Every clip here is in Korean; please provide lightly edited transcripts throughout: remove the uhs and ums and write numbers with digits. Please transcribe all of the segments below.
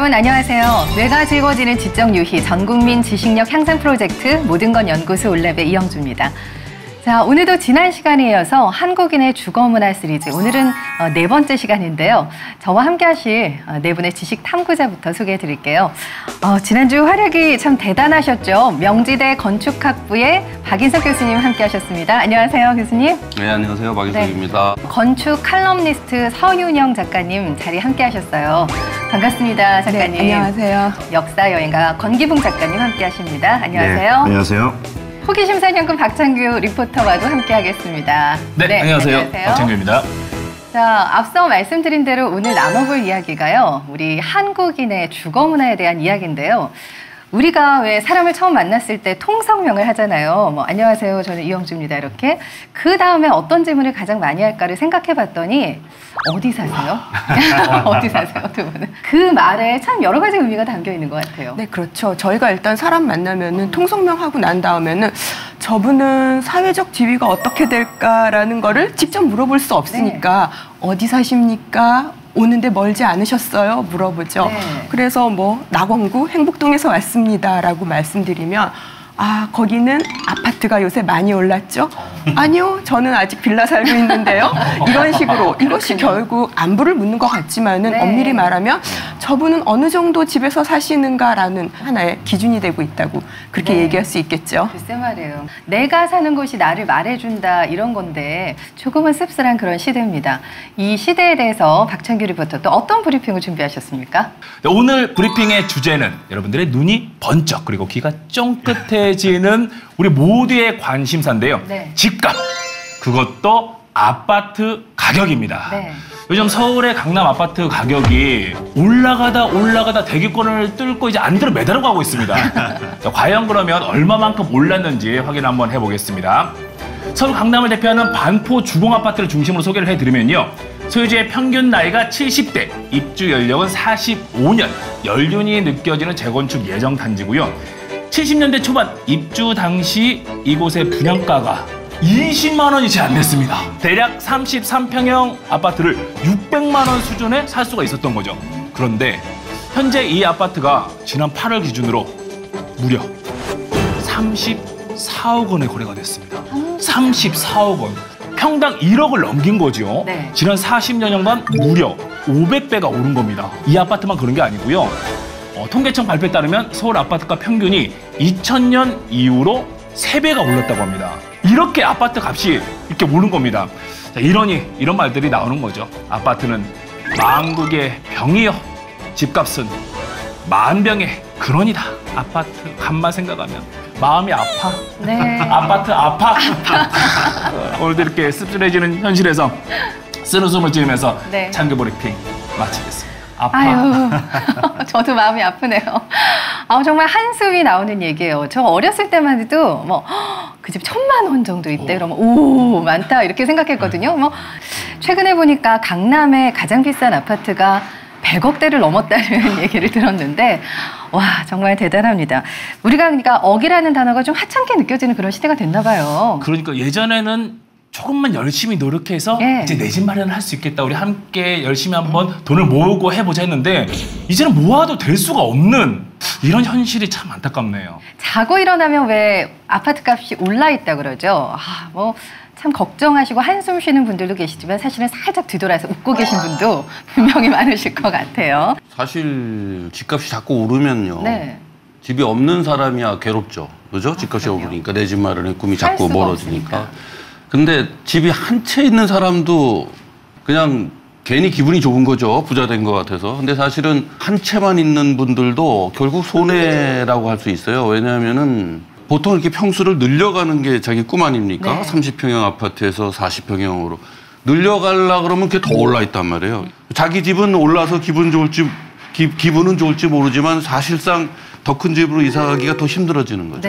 여러분 안녕하세요. 뇌가 즐거워지는 지적 유희 전국민 지식력 향상 프로젝트 모든 건 연구소 올랩의 이영주입니다. 자, 오늘도 지난 시간에 이어서 한국인의 주거문화 시리즈, 오늘은 네 번째 시간인데요. 저와 함께 하실 네 분의 지식 탐구자부터 소개해 드릴게요. 지난주 활약이 참 대단하셨죠. 명지대 건축학부의 박인석 교수님 함께 하셨습니다. 안녕하세요, 교수님. 네, 안녕하세요. 박인석입니다. 네. 건축 칼럼니스트 서윤영 작가님 자리 함께 하셨어요. 반갑습니다, 작가님. 네, 안녕하세요. 역사 여행가 권기붕 작가님 함께 하십니다. 안녕하세요. 네, 안녕하세요. 호기심사년금 박창규 리포터와도 함께 하겠습니다. 네, 안녕하세요. 박창규입니다. 자, 앞서 말씀드린 대로 오늘 나눠볼 이야기가요, 우리 한국인의 주거 문화에 대한 이야기인데요. 우리가 왜 사람을 처음 만났을 때 통성명을 하잖아요. 뭐 안녕하세요, 저는 이영주입니다, 이렇게. 그 다음에 어떤 질문을 가장 많이 할까를 생각해봤더니 어디 사세요? 어디 사세요, 두 분은? 그 말에 참 여러 가지 의미가 담겨 있는 것 같아요. 네, 그렇죠. 저희가 일단 사람 만나면은 통성명 하고 난 다음에는 저분은 사회적 지위가 어떻게 될까라는 거를 직접 물어볼 수 없으니까 어디 사십니까? 오는데 멀지 않으셨어요? 물어보죠. 그래서 뭐 낙원구 행복동에서 왔습니다라고 말씀드리면 아, 거기는 아파트가 요새 많이 올랐죠? 아니요, 저는 아직 빌라 살고 있는데요. 이런 식으로 이것이 결국 안부를 묻는 것 같지만은 엄밀히 말하면 저분은 어느 정도 집에서 사시는가라는 하나의 기준이 되고 있다고 그렇게 얘기할 수 있겠죠. 글쎄 말이에요. 내가 사는 곳이 나를 말해준다 이런 건데 조금은 씁쓸한 그런 시대입니다. 이 시대에 대해서 박창규 리포터 또 어떤 브리핑을 준비하셨습니까? 네, 오늘 브리핑의 주제는 여러분들의 눈이 번쩍 그리고 귀가 쫑긋해지는 우리 모두의 관심사인데요. 집값, 그것도 아파트 가격입니다. 요즘 서울의 강남 아파트 가격이 올라가다 대기권을 뚫고 이제 안으로 매달아 가고 있습니다. 자, 과연 그러면 얼마만큼 올랐는지 확인 한번 해보겠습니다. 서울 강남을 대표하는 반포 주공 아파트를 중심으로 소개를 해드리면요. 소유주의 평균 나이가 70대, 입주 연령은 45년, 연륜이 느껴지는 재건축 예정 단지고요. 70년대 초반 입주 당시 이곳의 분양가가 20만 원이 채 안 됐습니다. 대략 33평형 아파트를 600만 원 수준에 살 수가 있었던 거죠. 그런데 현재 이 아파트가 지난 8월 기준으로 무려 34억 원에 거래가 됐습니다. 34억 원. 평당 1억을 넘긴 거죠. 지난 40여년간 무려 500배가 오른 겁니다. 이 아파트만 그런 게 아니고요. 통계청 발표에 따르면 서울 아파트가 평균이 2000년 이후로 3배가 올랐다고 합니다. 이렇게 아파트 값이 이렇게 오른 겁니다. 자, 이런 말들이 나오는 거죠. 아파트는 만국의 병이요. 집값은 만병의 근원이다. 아파트 값만 생각하면 마음이 아파. 아파트 아파. 오늘도 이렇게 씁쓸해지는 현실에서 쓴웃음을 지으면서 창규 브리핑 마치겠습니다. 아유, 저도 마음이 아프네요. 정말 한숨이 나오는 얘기예요. 저 어렸을 때만 해도 뭐 그 집 1000만 원 정도 있대. 그러면 오, 많다 이렇게 생각했거든요. 뭐 최근에 보니까 강남의 가장 비싼 아파트가 100억대를 넘었다는 얘기를 들었는데 와, 정말 대단합니다. 우리가 그러니까 억이라는 단어가 좀 하찮게 느껴지는 그런 시대가 됐나 봐요. 그러니까 예전에는 조금만 열심히 노력해서 이제 내 집 마련을 할 수 있겠다. 우리 함께 열심히 한번 돈을 모으고 해보자 했는데 이제는 모아도 될 수가 없는 이런 현실이 참 안타깝네요. 자고 일어나면 왜 아파트 값이 올라 있다 그러죠. 뭐 참 걱정하시고 한숨 쉬는 분들도 계시지만 사실은 살짝 뒤돌아서 웃고 계신 분도 분명히 많으실 것 같아요. 사실 집값이 자꾸 오르면요. 집이 없는 사람이야 괴롭죠. 그죠? 집값이 오르니까 내 집 마련의 꿈이 자꾸 멀어지니까. 근데 집이 한 채 있는 사람도 그냥 괜히 기분이 좋은 거죠. 부자 된 것 같아서. 근데 사실은 한 채만 있는 분들도 결국 손해라고 할 수 있어요. 왜냐하면은 보통 이렇게 평수를 늘려가는 게 자기 꿈 아닙니까? 30평형 아파트에서 40평형으로. 늘려가려고 그러면 그게 더 올라 있단 말이에요. 자기 집은 올라서 기분은 좋을지 모르지만 사실상 더 큰 집으로 이사 가기가 더 힘들어지는 거죠.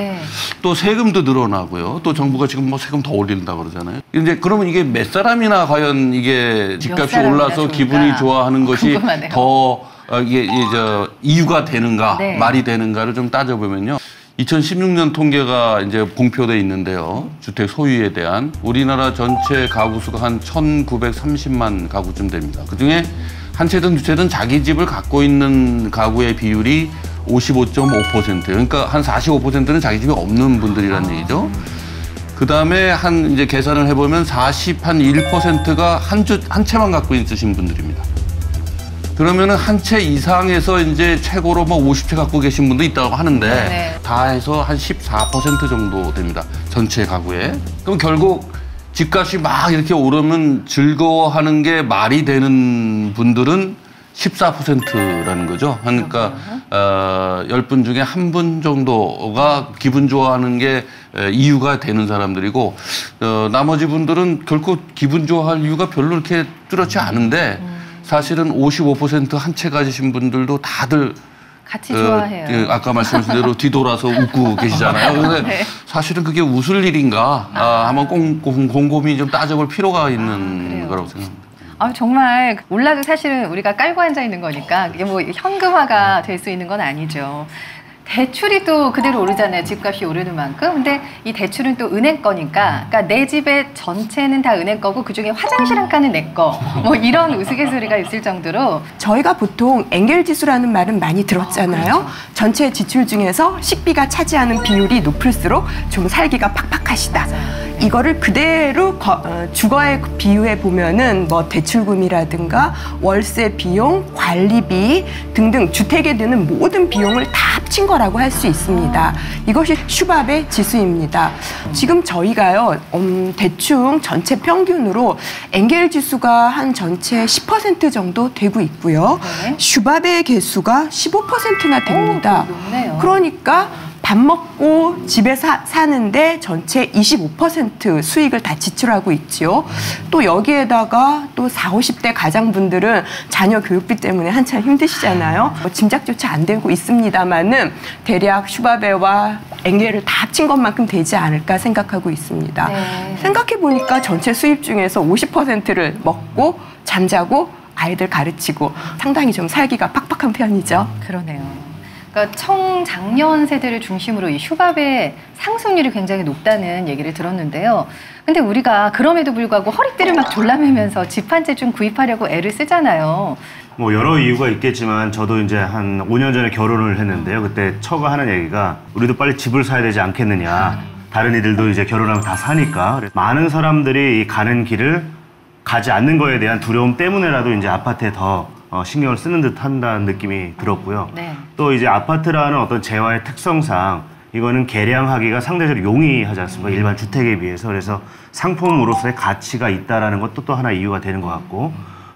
또 세금도 늘어나고요. 또 정부가 지금 뭐 세금 더 올린다 그러잖아요. 이제 그러면 이게 몇 사람이나 과연 이게 집값이 올라서 기분이 좋아하는 것이 궁금하네요. 더 이게 이유가 되는가, 말이 되는가를 좀 따져보면요. 2016년 통계가 이제 공표돼 있는데요. 주택 소유에 대한 우리나라 전체 가구 수가 한 1930만 가구쯤 됩니다. 그중에 한 채든 두 채든 자기 집을 갖고 있는 가구의 비율이 55.5%. 그러니까 한 45%는 자기 집이 없는 분들이라는 얘기죠. 그 다음에 이제 계산을 해보면 1%가 한 채만 갖고 있으신 분들입니다. 그러면은 한 채 이상에서 이제 최고로 뭐 50채 갖고 계신 분도 있다고 하는데 네. 다 해서 한 14% 정도 됩니다. 전체 가구에. 그럼 결국 집값이 막 이렇게 오르면 즐거워하는 게 말이 되는 분들은 14%라는 거죠. 그러니까 10분 중에 1분 정도가 기분 좋아하는 게 이유가 되는 사람들이고 나머지 분들은 결코 기분 좋아할 이유가 별로 이렇게 뚜렷이 않은데 사실은 55% 한 채 가지신 분들도 다들 같이 좋아해요. 아까 말씀하신 대로 뒤돌아서 웃고 계시잖아요. 근데 네. 사실은 그게 웃을 일인가 한번 곰곰이 좀 따져볼 필요가 있는 거라고 생각합니다. 정말 올라도 사실은 우리가 깔고 앉아 있는 거니까 이게 뭐 현금화가 될 수 있는 건 아니죠. 대출이 또 그대로 오르잖아요. 집값이 오르는 만큼. 근데 이 대출은 또 은행 거니까, 그러니까 내 집의 전체는 다 은행 거고 그중에 화장실 한 칸은 내 거. 뭐 이런 우스갯소리가 있을 정도로. 저희가 보통 엔겔 지수라는 말은 많이 들었잖아요. 그렇죠. 전체 지출 중에서 식비가 차지하는 비율이 높을수록 좀 살기가 팍팍하시다. 맞아요. 이거를 그대로 주거에 비유해 보면은 뭐 대출금이라든가 월세 비용, 관리비 등등 주택에 드는 모든 비용을 다 합친 거라고 할 수 있습니다. 이것이 슈밥의 지수입니다. 지금 저희가요 대충 전체 평균으로 엔겔 지수가 한 전체 10% 정도 되고 있고요. 네. 슈밥의 개수가 15%나 됩니다. 높네요. 그러니까 밥 먹고 집에 사는데 전체 25% 수익을 다 지출하고 있죠. 또 여기에다가 또 40, 50대 가장분들은 자녀 교육비 때문에 한참 힘드시잖아요. 짐작조차 안 되고 있습니다만은 대략 슈바베와 엔겔을 다 합친 것만큼 되지 않을까 생각하고 있습니다. 네. 생각해 보니까 전체 수입 중에서 50%를 먹고 잠자고 아이들 가르치고 상당히 좀 살기가 팍팍한 편이죠. 그러네요. 그러니까 청장년 세대를 중심으로 이 슈밥의 상승률이 굉장히 높다는 얘기를 들었는데요. 근데 우리가 그럼에도 불구하고 허리띠를 막 졸라매면서 집 한 채 좀 구입하려고 애를 쓰잖아요. 뭐 여러 이유가 있겠지만 저도 이제 한 5년 전에 결혼을 했는데요. 그때 처가 하는 얘기가 우리도 빨리 집을 사야 되지 않겠느냐. 다른 이들도 이제 결혼하면 다 사니까. 많은 사람들이 이 가는 길을 가지 않는 거에 대한 두려움 때문에라도 이제 아파트에 더 신경을 쓰는 듯 한다는 느낌이 들었고요. 네. 또 이제 아파트라는 어떤 재화의 특성상 이거는 개량하기가 상대적으로 용이하지 않습니까? 일반 주택에 비해서. 그래서 상품으로서의 가치가 있다라는 것도 또 하나 이유가 되는 것 같고,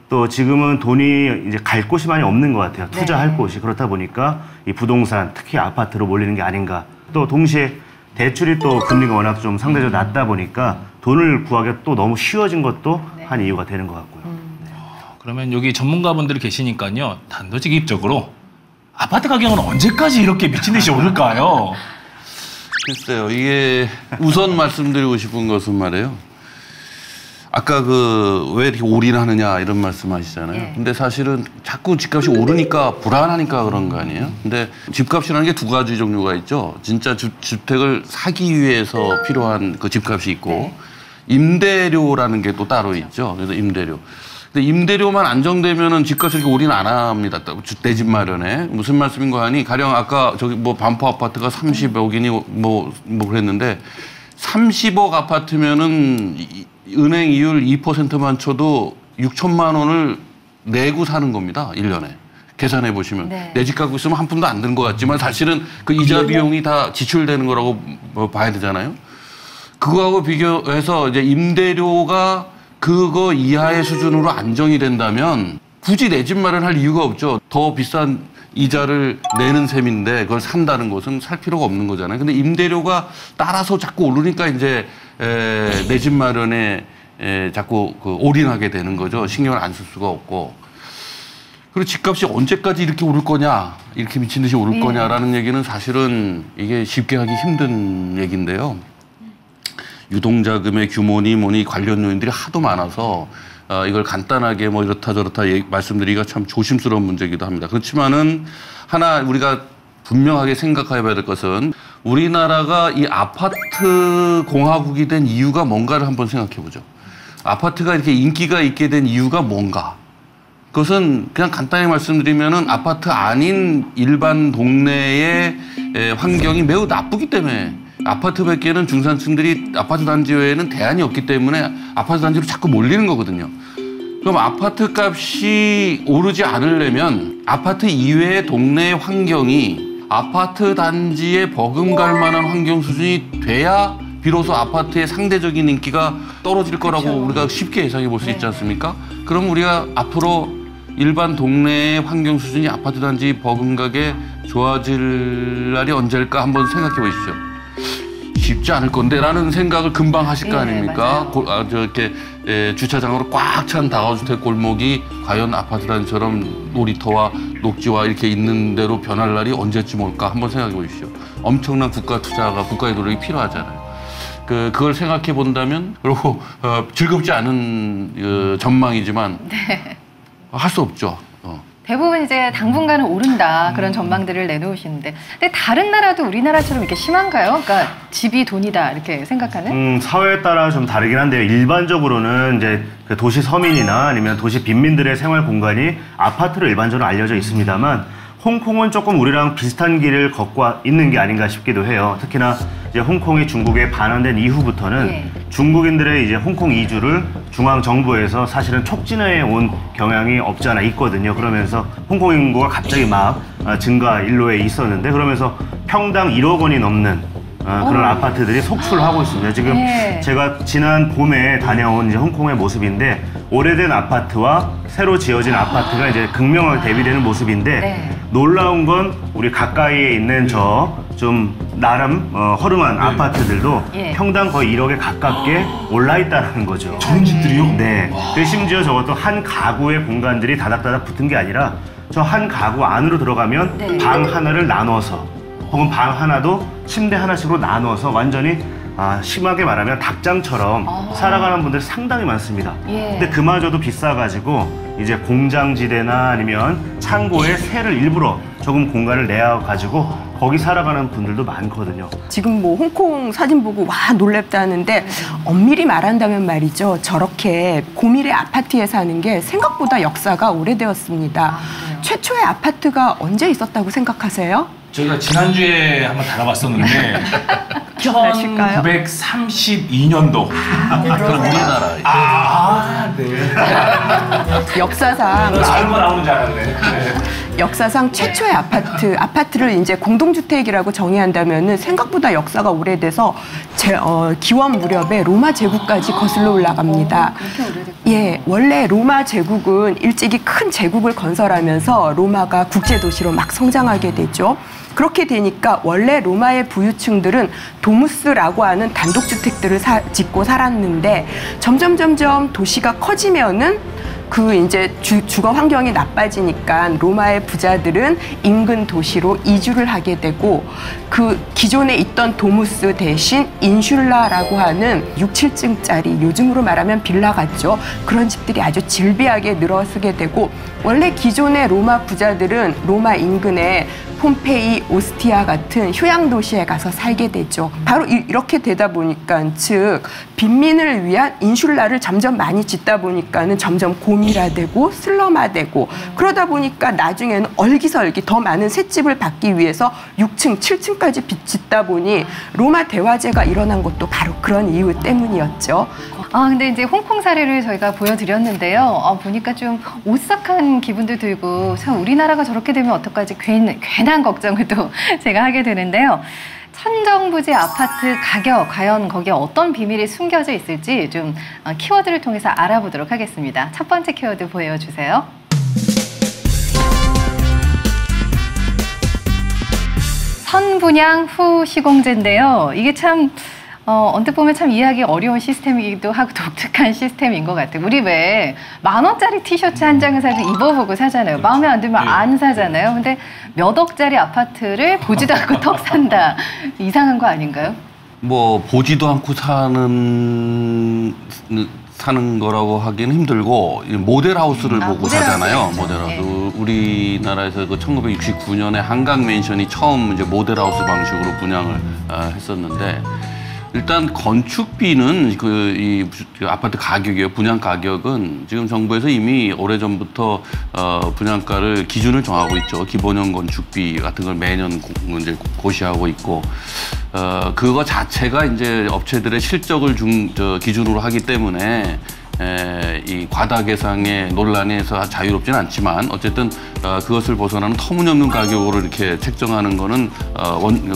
또 지금은 돈이 이제 갈 곳이 많이 없는 것 같아요. 투자할 곳이. 그렇다 보니까 이 부동산, 특히 아파트로 몰리는 게 아닌가. 또 동시에 대출이 또 금리가 워낙 좀 상대적으로 낮다 보니까 돈을 구하기가 또 너무 쉬워진 것도 한 이유가 되는 것 같고요. 그러면 여기 전문가분들이 계시니까요. 단도직입적으로 아파트 가격은 언제까지 이렇게 미친 듯이 오를까요? 글쎄요. 이게 우선 말씀드리고 싶은 것은 말이에요. 아까 왜 이렇게 올인하느냐 이런 말씀하시잖아요. 예. 근데 사실은 자꾸 집값이 오르니까 불안하니까 그런 거 아니에요? 근데 집값이라는 게 두 가지 종류가 있죠. 진짜 주택을 사기 위해서 필요한 그 집값이 있고 네. 임대료라는 게 또 따로 있죠. 그래서 임대료. 근데 임대료만 안정되면은 집값이 이렇게 올인 안 합니다. 내 집 마련에. 무슨 말씀인가 하니 가령 아까 저기 뭐 반포 아파트가 30억이니 뭐 그랬는데 30억 아파트면은 은행 이율 2%만 쳐도 6천만 원을 내고 사는 겁니다. 1년에. 계산해 보시면. 네. 내 집 갖고 있으면 한 푼도 안 드는 것 같지만 사실은 그 이자 비용이 다 지출되는 거라고 봐야 되잖아요. 그거하고 비교해서 이제 임대료가 그거 이하의 수준으로 안정이 된다면 굳이 내 집 마련할 이유가 없죠. 더 비싼 이자를 내는 셈인데 그걸 산다는 것은 살 필요가 없는 거잖아요. 근데 임대료가 따라서 자꾸 오르니까 이제 내 집 마련에 자꾸 올인하게 되는 거죠. 신경을 안 쓸 수가 없고. 그리고 집값이 언제까지 이렇게 오를 거냐, 이렇게 미친 듯이 오를 거냐라는 얘기는 사실은 이게 쉽게 하기 힘든 얘기인데요. 유동자금의 규모니 뭐니 관련 요인들이 하도 많아서 이걸 간단하게 뭐 이렇다 저렇다 말씀드리기가 참 조심스러운 문제이기도 합니다. 그렇지만은 하나 우리가 분명하게 생각해야 될 것은 우리나라가 이 아파트 공화국이 된 이유가 뭔가를 한번 생각해 보죠. 아파트가 이렇게 인기가 있게 된 이유가 뭔가. 그것은 그냥 간단히 말씀드리면은 아파트 아닌 일반 동네의 환경이 매우 나쁘기 때문에 아파트 밖에는 중산층들이 아파트 단지 외에는 대안이 없기 때문에 아파트 단지로 자꾸 몰리는 거거든요. 그럼 아파트 값이 오르지 않으려면 아파트 이외의 동네의 환경이 아파트 단지에 버금갈 만한 환경 수준이 돼야 비로소 아파트의 상대적인 인기가 떨어질 거라고 그렇죠. 우리가 쉽게 예상해 볼 수 있지 않습니까? 그럼 우리가 앞으로 일반 동네의 환경 수준이 아파트 단지 버금가게 좋아질 날이 언제일까 한번 생각해 보십시오. 쉽지 않을 건데 라는 생각을 금방 하실 거 아닙니까? 이렇게 주차장으로 꽉 찬 다가주택 골목이 과연 아파트 단지처럼 놀이터와 녹지와 이렇게 있는 대로 변할 날이 언제쯤 올까 한번 생각해 보십시오. 엄청난 국가 투자가 국가의 노력이 필요하잖아요. 그걸 생각해 본다면 그리고 즐겁지 않은 전망이지만 네. 할 수 없죠. 대부분 이제 당분간은 오른다 그런 전망들을 내놓으시는데, 근데 다른 나라도 우리나라처럼 이렇게 심한가요? 그러니까 집이 돈이다 이렇게 생각하는? 사회에 따라 좀 다르긴 한데요. 일반적으로는 이제 그 도시 서민이나 아니면 도시 빈민들의 생활 공간이 아파트로 일반적으로 알려져 있습니다만, 홍콩은 조금 우리랑 비슷한 길을 걷고 있는 게 아닌가 싶기도 해요. 특히나 이제 홍콩이 중국에 반환된 이후부터는 네. 중국인들의 이제 홍콩 이주를 중앙 정부에서 사실은 촉진해 온 경향이 없지 않아 있거든요. 그러면서 홍콩 인구가 갑자기 막 증가 일로에 있었는데, 그러면서 평당 1억 원이 넘는 그런 아파트들이 속출하고 있습니다. 지금 네. 제가 지난 봄에 다녀온 이제 홍콩의 모습인데, 오래된 아파트와 새로 지어진 아파트가 이제 극명하게 대비되는 모습인데 네. 놀라운 건 우리 가까이에 있는 좀 나름 허름한 아파트들도 예. 평당 거의 1억에 가깝게 올라 있다는 거죠. 저런 집들이요? 네. 그 심지어 저것도 한 가구의 공간들이 다닥다닥 붙은 게 아니라 저 한 가구 안으로 들어가면 네. 방 하나를 나눠서 혹은 방 하나도 침대 하나씩으로 나눠서 완전히 심하게 말하면 닭장처럼 살아가는 분들이 상당히 많습니다. 예. 근데 그마저도 비싸가지고 이제 공장지대나 아니면 창고에 새를 일부러 조금 공간을 내어가지고 거기 살아가는 분들도 많거든요. 지금 뭐 홍콩 사진 보고 와 놀랍다는데 엄밀히 말한다면 말이죠. 저렇게 고밀의 아파트에 사는 게 생각보다 역사가 오래되었습니다. 최초의 아파트가 언제 있었다고 생각하세요? 저희가 지난주에 한번 다뤄봤었는데 1932년도. 그럼 우리나라. 네. 역사상 알고 나오는 줄 알았네. 네. 역사상 최초의 아파트를 이제 공동주택이라고 정의한다면은 생각보다 역사가 오래돼서 기원 무렵에 로마 제국까지 거슬러 올라갑니다. 예, 원래 로마 제국은 일찍이 큰 제국을 건설하면서 로마가 국제도시로 막 성장하게 되죠. 그렇게 되니까 원래 로마의 부유층들은 도무스라고 하는 단독주택들을 짓고 살았는데 점점 도시가 커지면은 그 이제 주거 환경이 나빠지니까 로마의 부자들은 인근 도시로 이주를 하게 되고 그 기존에 있던 도무스 대신 인슐라라고 하는 6, 7층짜리 요즘으로 말하면 빌라 같죠. 그런 집들이 아주 질비하게 늘어서게 되고 원래 기존의 로마 부자들은 로마 인근에 폼페이, 오스티아 같은 휴양 도시에 가서 살게 되죠. 바로 이렇게 되다 보니까 즉 빈민을 위한 인슐라를 점점 많이 짓다 보니까는 점점 고밀화되고 슬럼화되고 그러다 보니까 나중에는 얼기설기 더 많은 셋집을 받기 위해서 6층, 7층까지 짓다 보니 로마 대화재가 일어난 것도 바로 그런 이유 때문이었죠. 근데 이제 홍콩 사례를 저희가 보여드렸는데요. 보니까 좀 오싹한 기분도 들고 참 우리나라가 저렇게 되면 어떡하지 괜한 걱정을 또 제가 하게 되는데요. 천정부지 아파트 가격, 과연 거기에 어떤 비밀이 숨겨져 있을지 좀 키워드를 통해서 알아보도록 하겠습니다. 첫 번째 키워드 보여주세요. 선분양 후 시공제인데요. 이게 참 언뜻 보면 참 이해하기 어려운 시스템이기도 하고 독특한 시스템인 것 같아요. 우리 왜 10,000원짜리 티셔츠 한 장을 사도 입어보고 사잖아요. 마음에 안 들면 안 사잖아요. 근데 몇 억짜리 아파트를 보지도 않고 턱 산다. 이상한 거 아닌가요? 뭐 보지도 않고 사는 거라고 하기는 힘들고 모델하우스를 보고 사잖아요. 모델하우스. 네. 우리나라에서 그 1969년에 한강 맨션이 처음 이제 모델하우스 방식으로 분양을 했었는데 일단 건축비는 이 아파트 가격이요, 분양 가격은 지금 정부에서 이미 오래전부터 분양가를 기준을 정하고 있죠. 기본형 건축비 같은 걸 매년 이제 고시하고 있고, 그거 자체가 이제 업체들의 실적을 기준으로 하기 때문에 이 과다 계상의 논란에서 자유롭지는 않지만 어쨌든 그것을 벗어나는 터무니없는 가격으로 이렇게 책정하는 거는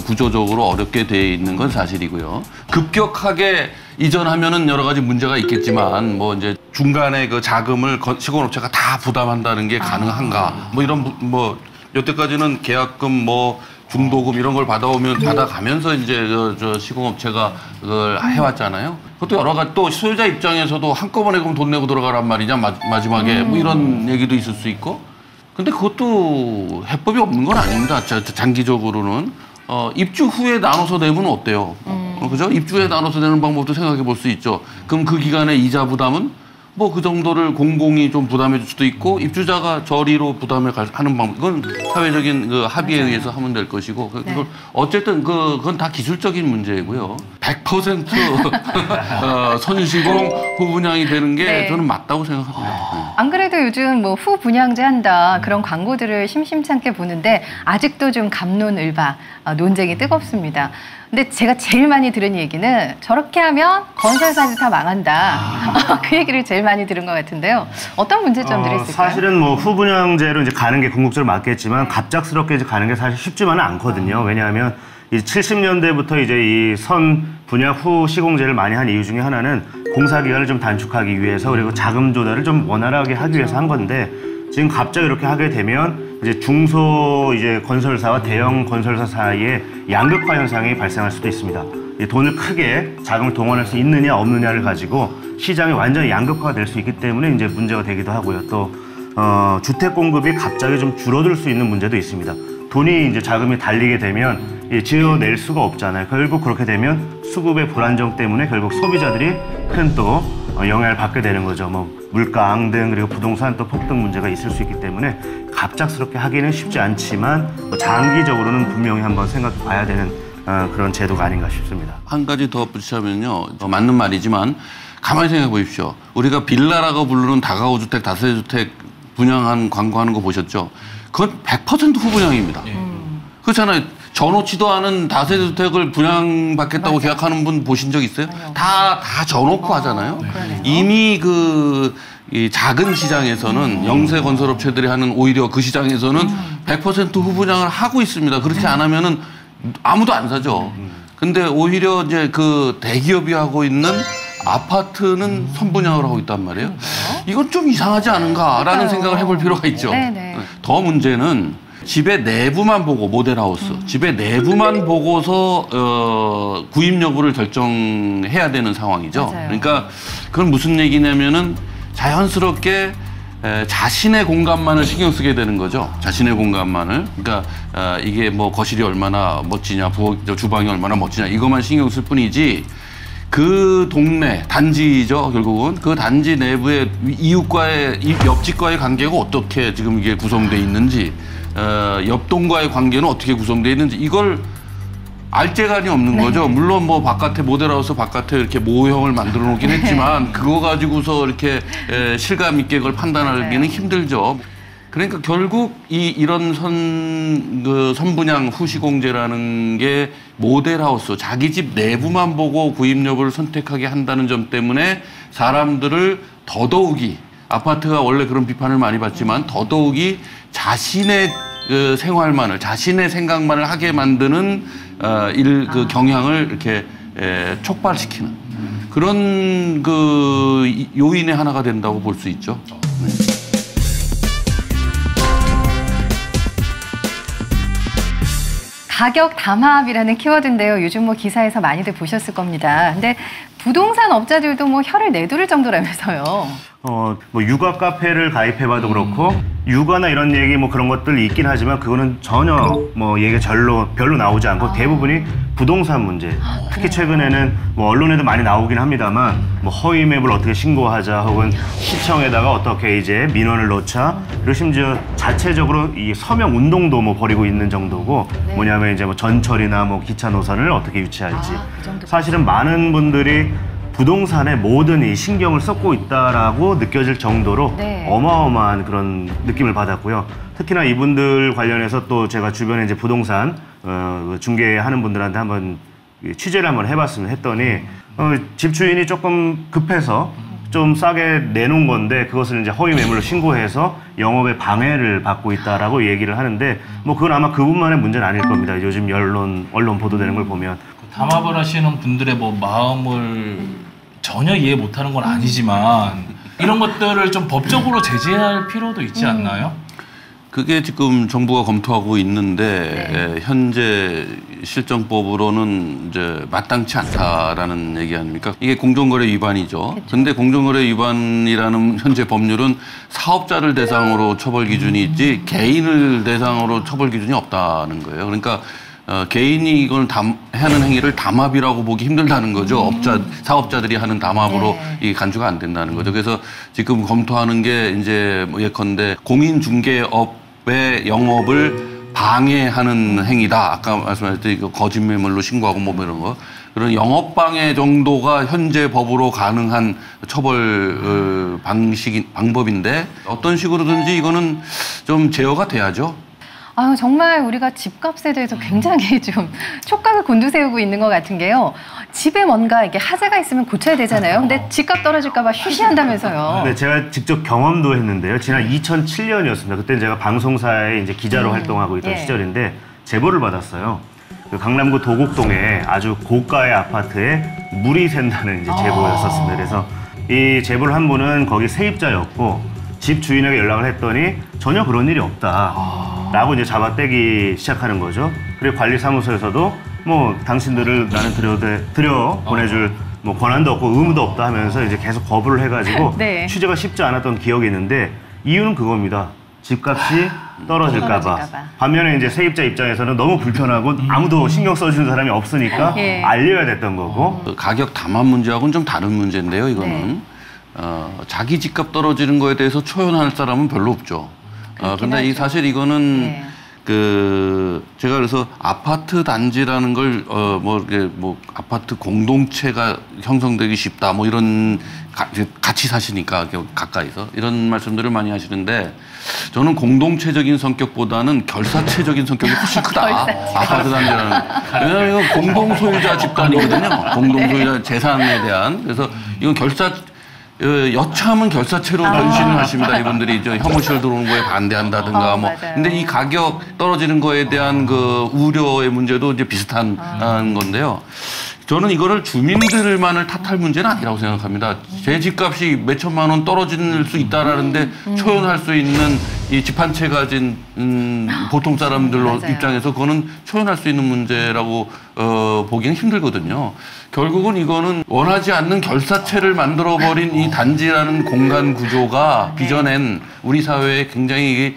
구조적으로 어렵게 돼 있는 건 사실이고요. 급격하게 이전하면은 여러 가지 문제가 있겠지만 뭐 이제 중간에 그 자금을 시공업체가 다 부담한다는 게 가능한가? 뭐 이런 뭐 여태까지는 계약금 뭐 중도금 이런 걸 받아가면서 이제 저 시공업체가 그걸 해왔잖아요. 그것도 여러 가지 또 소유자 입장에서도 한꺼번에 그럼 돈 내고 들어가란 말이냐 마지막에 뭐 이런 얘기도 있을 수 있고. 근데 그것도 해법이 없는 건 아닙니다. 장기적으로는 입주 후에 나눠서 내면 어때요? 그죠? 입주 후에 나눠서 내는 방법도 생각해 볼 수 있죠. 그럼 그 기간에 이자 부담은 뭐 그 정도를 공공이 좀 부담해 줄 수도 있고 입주자가 저리로 부담을 하는 방법, 이건 사회적인 그 합의에 의해서 하면 될 것이고 그걸 어쨌든 그건 다 기술적인 문제이고요. 100% 선시공 후분양이 되는 게 저는 맞다고 생각합니다. 안 그래도 요즘 뭐 후분양제 한다 그런 광고들을 심심찮게 보는데 아직도 좀 갑론을박 논쟁이 뜨겁습니다. 근데 제가 제일 많이 들은 얘기는 저렇게 하면 건설사들 다 망한다. 그 얘기를 제일 많이 들은 것 같은데요. 어떤 문제점들이 있을까요? 사실은 뭐 후분양제로 이제 가는 게 궁극적으로 맞겠지만 갑작스럽게 이제 가는 게 사실 쉽지만은 않거든요. 왜냐하면 이 70년대부터 이제 이 선 분양 후 시공제를 많이 한 이유 중에 하나는 공사 기간을 좀 단축하기 위해서 그리고 자금 조달을 좀 원활하게 하기 위해서 한 건데 지금 갑자기 이렇게 하게 되면 이제 중소 이제 건설사와 대형 건설사 사이에 양극화 현상이 발생할 수도 있습니다. 이 돈을 크게 자금을 동원할 수 있느냐 없느냐를 가지고 시장이 완전히 양극화가 될 수 있기 때문에 이제 문제가 되기도 하고요. 또 주택 공급이 갑자기 좀 줄어들 수 있는 문제도 있습니다. 돈이 이제 자금이 달리게 되면 지어낼 수가 없잖아요. 결국 그렇게 되면 수급의 불안정 때문에 결국 소비자들이 큰 또 영향을 받게 되는 거죠. 뭐 물가 앙등 그리고 부동산 또 폭등 문제가 있을 수 있기 때문에 갑작스럽게 하기는 쉽지 않지만 장기적으로는 분명히 한번 생각해 봐야 되는 그런 제도가 아닌가 싶습니다. 한 가지 더 붙이자면요. 맞는 말이지만 가만히 생각해 보십시오. 우리가 빌라라고 부르는 다가구 주택, 다세대주택 분양한 광고하는 거 보셨죠? 그건 100% 후분양입니다. 그렇잖아요. 져놓지도 않은 다세대주택을 분양받겠다고 계약하는 분 보신 적 있어요? 다 져놓고 하잖아요. 이미 이 작은 시장에서는 영세 건설업체들이 하는 오히려 그 시장에서는 100% 후분양을 하고 있습니다. 그렇지 않으면은 아무도 안 사죠. 근데 오히려 이제 그 대기업이 하고 있는 아파트는 선분양을 하고 있단 말이에요. 이건 좀 이상하지 않은가라는 생각을 해볼 필요가 있죠. 더 문제는 집의 내부만 보고 모델하우스, 집의 내부만 보고서 구입 여부를 결정해야 되는 상황이죠. 맞아요. 그러니까 그건 무슨 얘기냐면은 자연스럽게 자신의 공간만을 신경 쓰게 되는 거죠. 자신의 공간만을. 그러니까 이게 뭐 거실이 얼마나 멋지냐, 주방이 얼마나 멋지냐 이것만 신경 쓸 뿐이지 그 동네, 단지죠, 결국은. 그 단지 내부의 이웃과의, 옆집과의 관계가 어떻게 지금 이게 구성되어 있는지, 옆동과의 관계는 어떻게 구성되어 있는지, 이걸 알재간이 없는 거죠. 물론 뭐 바깥에 모델하우스 바깥에 이렇게 모형을 만들어 놓긴 했지만 그거 가지고서 이렇게 실감 있게 그걸 판단하기는 힘들죠. 그러니까 결국 이런 선분양 후시공제라는 게 모델하우스, 자기 집 내부만 보고 구입 여부를 선택하게 한다는 점 때문에 사람들을 더더욱이, 아파트가 원래 그런 비판을 많이 받지만 더더욱이 자신의 그 생활만을, 자신의 생각만을 하게 만드는 그 경향을 이렇게 촉발시키는 그런 그 요인의 하나가 된다고 볼 수 있죠. 가격 담합이라는 키워드인데요. 요즘 뭐 기사에서 많이들 보셨을 겁니다. 근데 부동산 업자들도 뭐 혀를 내두를 정도라면서요. 뭐 육아 카페를 가입해봐도 그렇고 육아나 이런 얘기 뭐 그런 것들 있긴 하지만 그거는 전혀 뭐 얘기가 별로 나오지 않고 대부분이 부동산 문제. 특히 최근에는 뭐 언론에도 많이 나오긴 합니다만 뭐 허위 매물 어떻게 신고하자 혹은 시청에다가 어떻게 이제 민원을 넣자 그리고 심지어 자체적으로 이 서명 운동도 뭐 벌이고 있는 정도고 뭐냐면 이제 뭐 전철이나 뭐 기차 노선을 어떻게 유치할지 사실은 많은 분들이 부동산에 모든 이 신경을 쏟고 있다라고 느껴질 정도로 어마어마한 그런 느낌을 받았고요. 특히나 이분들 관련해서 또 제가 주변에 이제 부동산 중개하는 분들한테 한번 취재를 한번 했더니 집주인이 조금 급해서 좀 싸게 내놓은 건데 그것을 이제 허위 매물로 신고해서 영업에 방해를 받고 있다라고 얘기를 하는데 뭐 그건 아마 그분만의 문제는 아닐 겁니다. 요즘 언론 보도되는 걸 보면. 담합을 하시는 분들의 뭐 마음을 전혀 이해 못하는 건 아니지만 이런 것들을 좀 법적으로 제재할 필요도 있지 않나요? 그게 지금 정부가 검토하고 있는데 현재 실정법으로는 이제 마땅치 않다라는 얘기 아닙니까? 이게 공정거래 위반이죠. 근데 공정거래 위반이라는 현재 법률은 사업자를 대상으로 처벌 기준이 있지 개인을 대상으로 처벌 기준이 없다는 거예요. 그러니까 개인이 이걸 하는 행위를 담합이라고 보기 힘들다는 거죠. 사업자들이 하는 담합으로 이 간주가 안 된다는 거죠. 그래서 지금 검토하는 게 이제 뭐 예컨대 공인중개업의 영업을 방해하는 행위다. 아까 말씀하셨듯이 거짓 매물로 신고하고 뭐 이런 거. 그런 영업방해 정도가 현재 법으로 가능한 처벌 방법인데 어떤 식으로든지 이거는 좀 제어가 돼야죠. 아, 정말 우리가 집값에 대해서 굉장히 좀 촉각을 곤두세우고 있는 것 같은 게요. 집에 뭔가 이렇게 하자가 있으면 고쳐야 되잖아요. 근데 집값 떨어질까 봐 휴시한다면서요. 네, 제가 직접 경험도 했는데요. 지난 2007년이었습니다. 그때 제가 방송사에 이제 기자로 활동하고 있던 시절인데 제보를 받았어요. 그 강남구 도곡동에 아주 고가의 아파트에 물이 샌다는 이제 제보였었습니다. 그래서 이 제보를 한 분은 거기 세입자였고 집 주인에게 연락을 했더니 전혀 그런 일이 없다라고 이제 잡아떼기 시작하는 거죠. 그리고 관리사무소에서도 뭐 당신들을 나는 들여 보내줄 뭐 권한도 없고 의무도 없다 하면서 이제 계속 거부를 해가지고 취재가 쉽지 않았던 기억이 있는데 이유는 그겁니다. 집값이 떨어질까봐. 반면에 이제 세입자 입장에서는 너무 불편하고 아무도 신경 써주는 사람이 없으니까 알려야 됐던 거고. 가격 담합 문제하고는 좀 다른 문제인데요. 이거는. 자기 집값 떨어지는 거에 대해서 초연할 사람은 별로 없죠. 근데 사실 이거는 제가 그래서 아파트 단지라는 걸 아파트 공동체가 형성되기 쉽다 뭐 이런 같이 사시니까 가까이서 이런 말씀들을 많이 하시는데 저는 공동체적인 성격보다는 결사체적인 성격이 훨씬 크다. 아파트 단지라는. 왜냐하면 이건 공동소유자 집단이거든요. 공동소유자 재산에 대한. 그래서 이건 여차하면 결사체로 변신을 하십니다. 이분들이 혐오시설 들어오는 거에 반대한다든가 뭐. 근데 이 가격 떨어지는 거에 대한 그 우려의 문제도 이제 비슷한 건데요. 저는 이거를 주민들만을 탓할 문제는 아니라고 생각합니다. 제 집값이 몇 천만 원 떨어질 수 있다라는데 초연할 수 있는 이 집 한 채 가진 보통 사람들 입장에서 그거는 초연할 수 있는 문제라고 보기는 힘들거든요. 결국은 이거는 원하지 않는 결사체를 만들어버린 이 단지라는 공간 구조가 빚어낸 우리 사회의 굉장히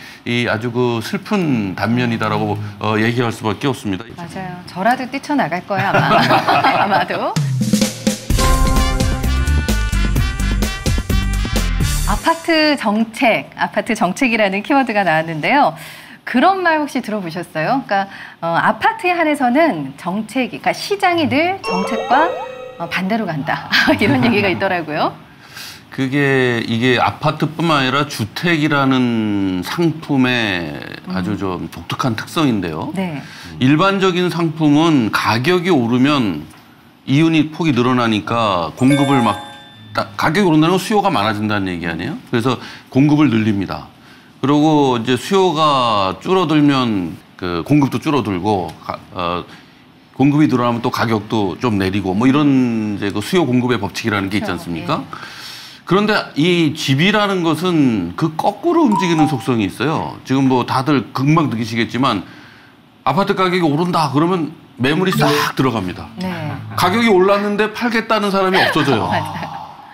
아주 그 슬픈 단면이다라고 얘기할 수밖에 없습니다. 맞아요. 저라도 뛰쳐나갈 거예요, 아마. 아마도. 아파트 정책이라는 키워드가 나왔는데요. 그런 말 혹시 들어보셨어요? 그러니까 아파트에 한해서는 그러니까 시장이 늘 정책과 반대로 간다. 이런 얘기가 있더라고요. 이게 아파트뿐만 아니라 주택이라는 상품의 아주 좀 독특한 특성인데요. 일반적인 상품은 가격이 오르면 이윤이 폭이 늘어나니까 공급을 가격이 오른다는 건 수요가 많아진다는 얘기 아니에요? 그래서 공급을 늘립니다. 그리고 이제 수요가 줄어들면 그 공급도 줄어들고 공급이 늘어나면 또 가격도 좀 내리고 뭐 이런 이제 그 수요 공급의 법칙이라는 게 있지 않습니까? 그런데 이 집이라는 것은 그 거꾸로 움직이는 속성이 있어요. 지금 뭐 다들 금방 느끼시겠지만 아파트 가격이 오른다 그러면 매물이 싹 들어갑니다. 네. 가격이 올랐는데 팔겠다는 사람이 없어져요.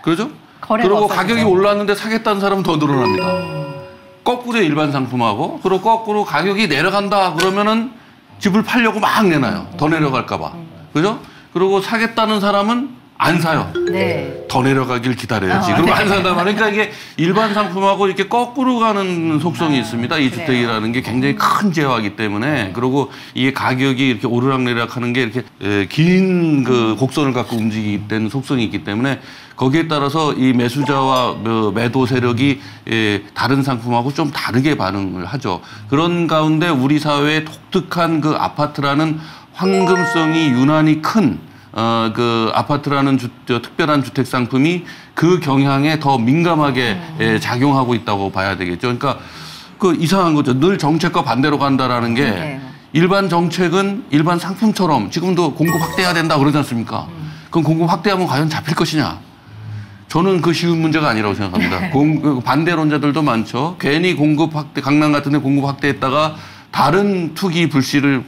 그렇죠? 그리고 가격이 올랐는데 사겠다는 사람은 더 늘어납니다. 거꾸로 일반 상품하고 그리고 거꾸로 가격이 내려간다 그러면은 집을 팔려고 막 내놔요. 더 내려갈까 봐. 그죠? 그리고 사겠다는 사람은 안 사요. 네. 더 내려가길 기다려야지. 그리고 안 산단 말이에요. 그러니까 이게 일반 상품하고 이렇게 거꾸로 가는 속성이 있습니다. 이 주택이라는 게 굉장히 큰 재화이기 때문에. 그리고 이게 가격이 이렇게 오르락내리락 하는 게 이렇게 긴 그 곡선을 갖고 움직이기 때문에 속성이 있기 때문에 거기에 따라서 이 매수자와 매도 세력이 다른 상품하고 좀 다르게 반응을 하죠. 그런 가운데 우리 사회의 독특한 그 아파트라는 황금성이 유난히 큰 그 아파트라는 특별한 주택 상품이 그 경향에 더 민감하게 작용하고 있다고 봐야 되겠죠. 그러니까 그 이상한 거죠. 늘 정책과 반대로 간다라는 게 일반 정책은 일반 상품처럼 지금도 공급 확대해야 된다 그러지 않습니까? 그럼 공급 확대하면 과연 잡힐 것이냐? 저는 그 쉬운 문제가 아니라고 생각합니다. 반대론자들도 많죠. 괜히 공급 확대, 강남 같은 데 공급 확대했다가 다른 투기 불씨를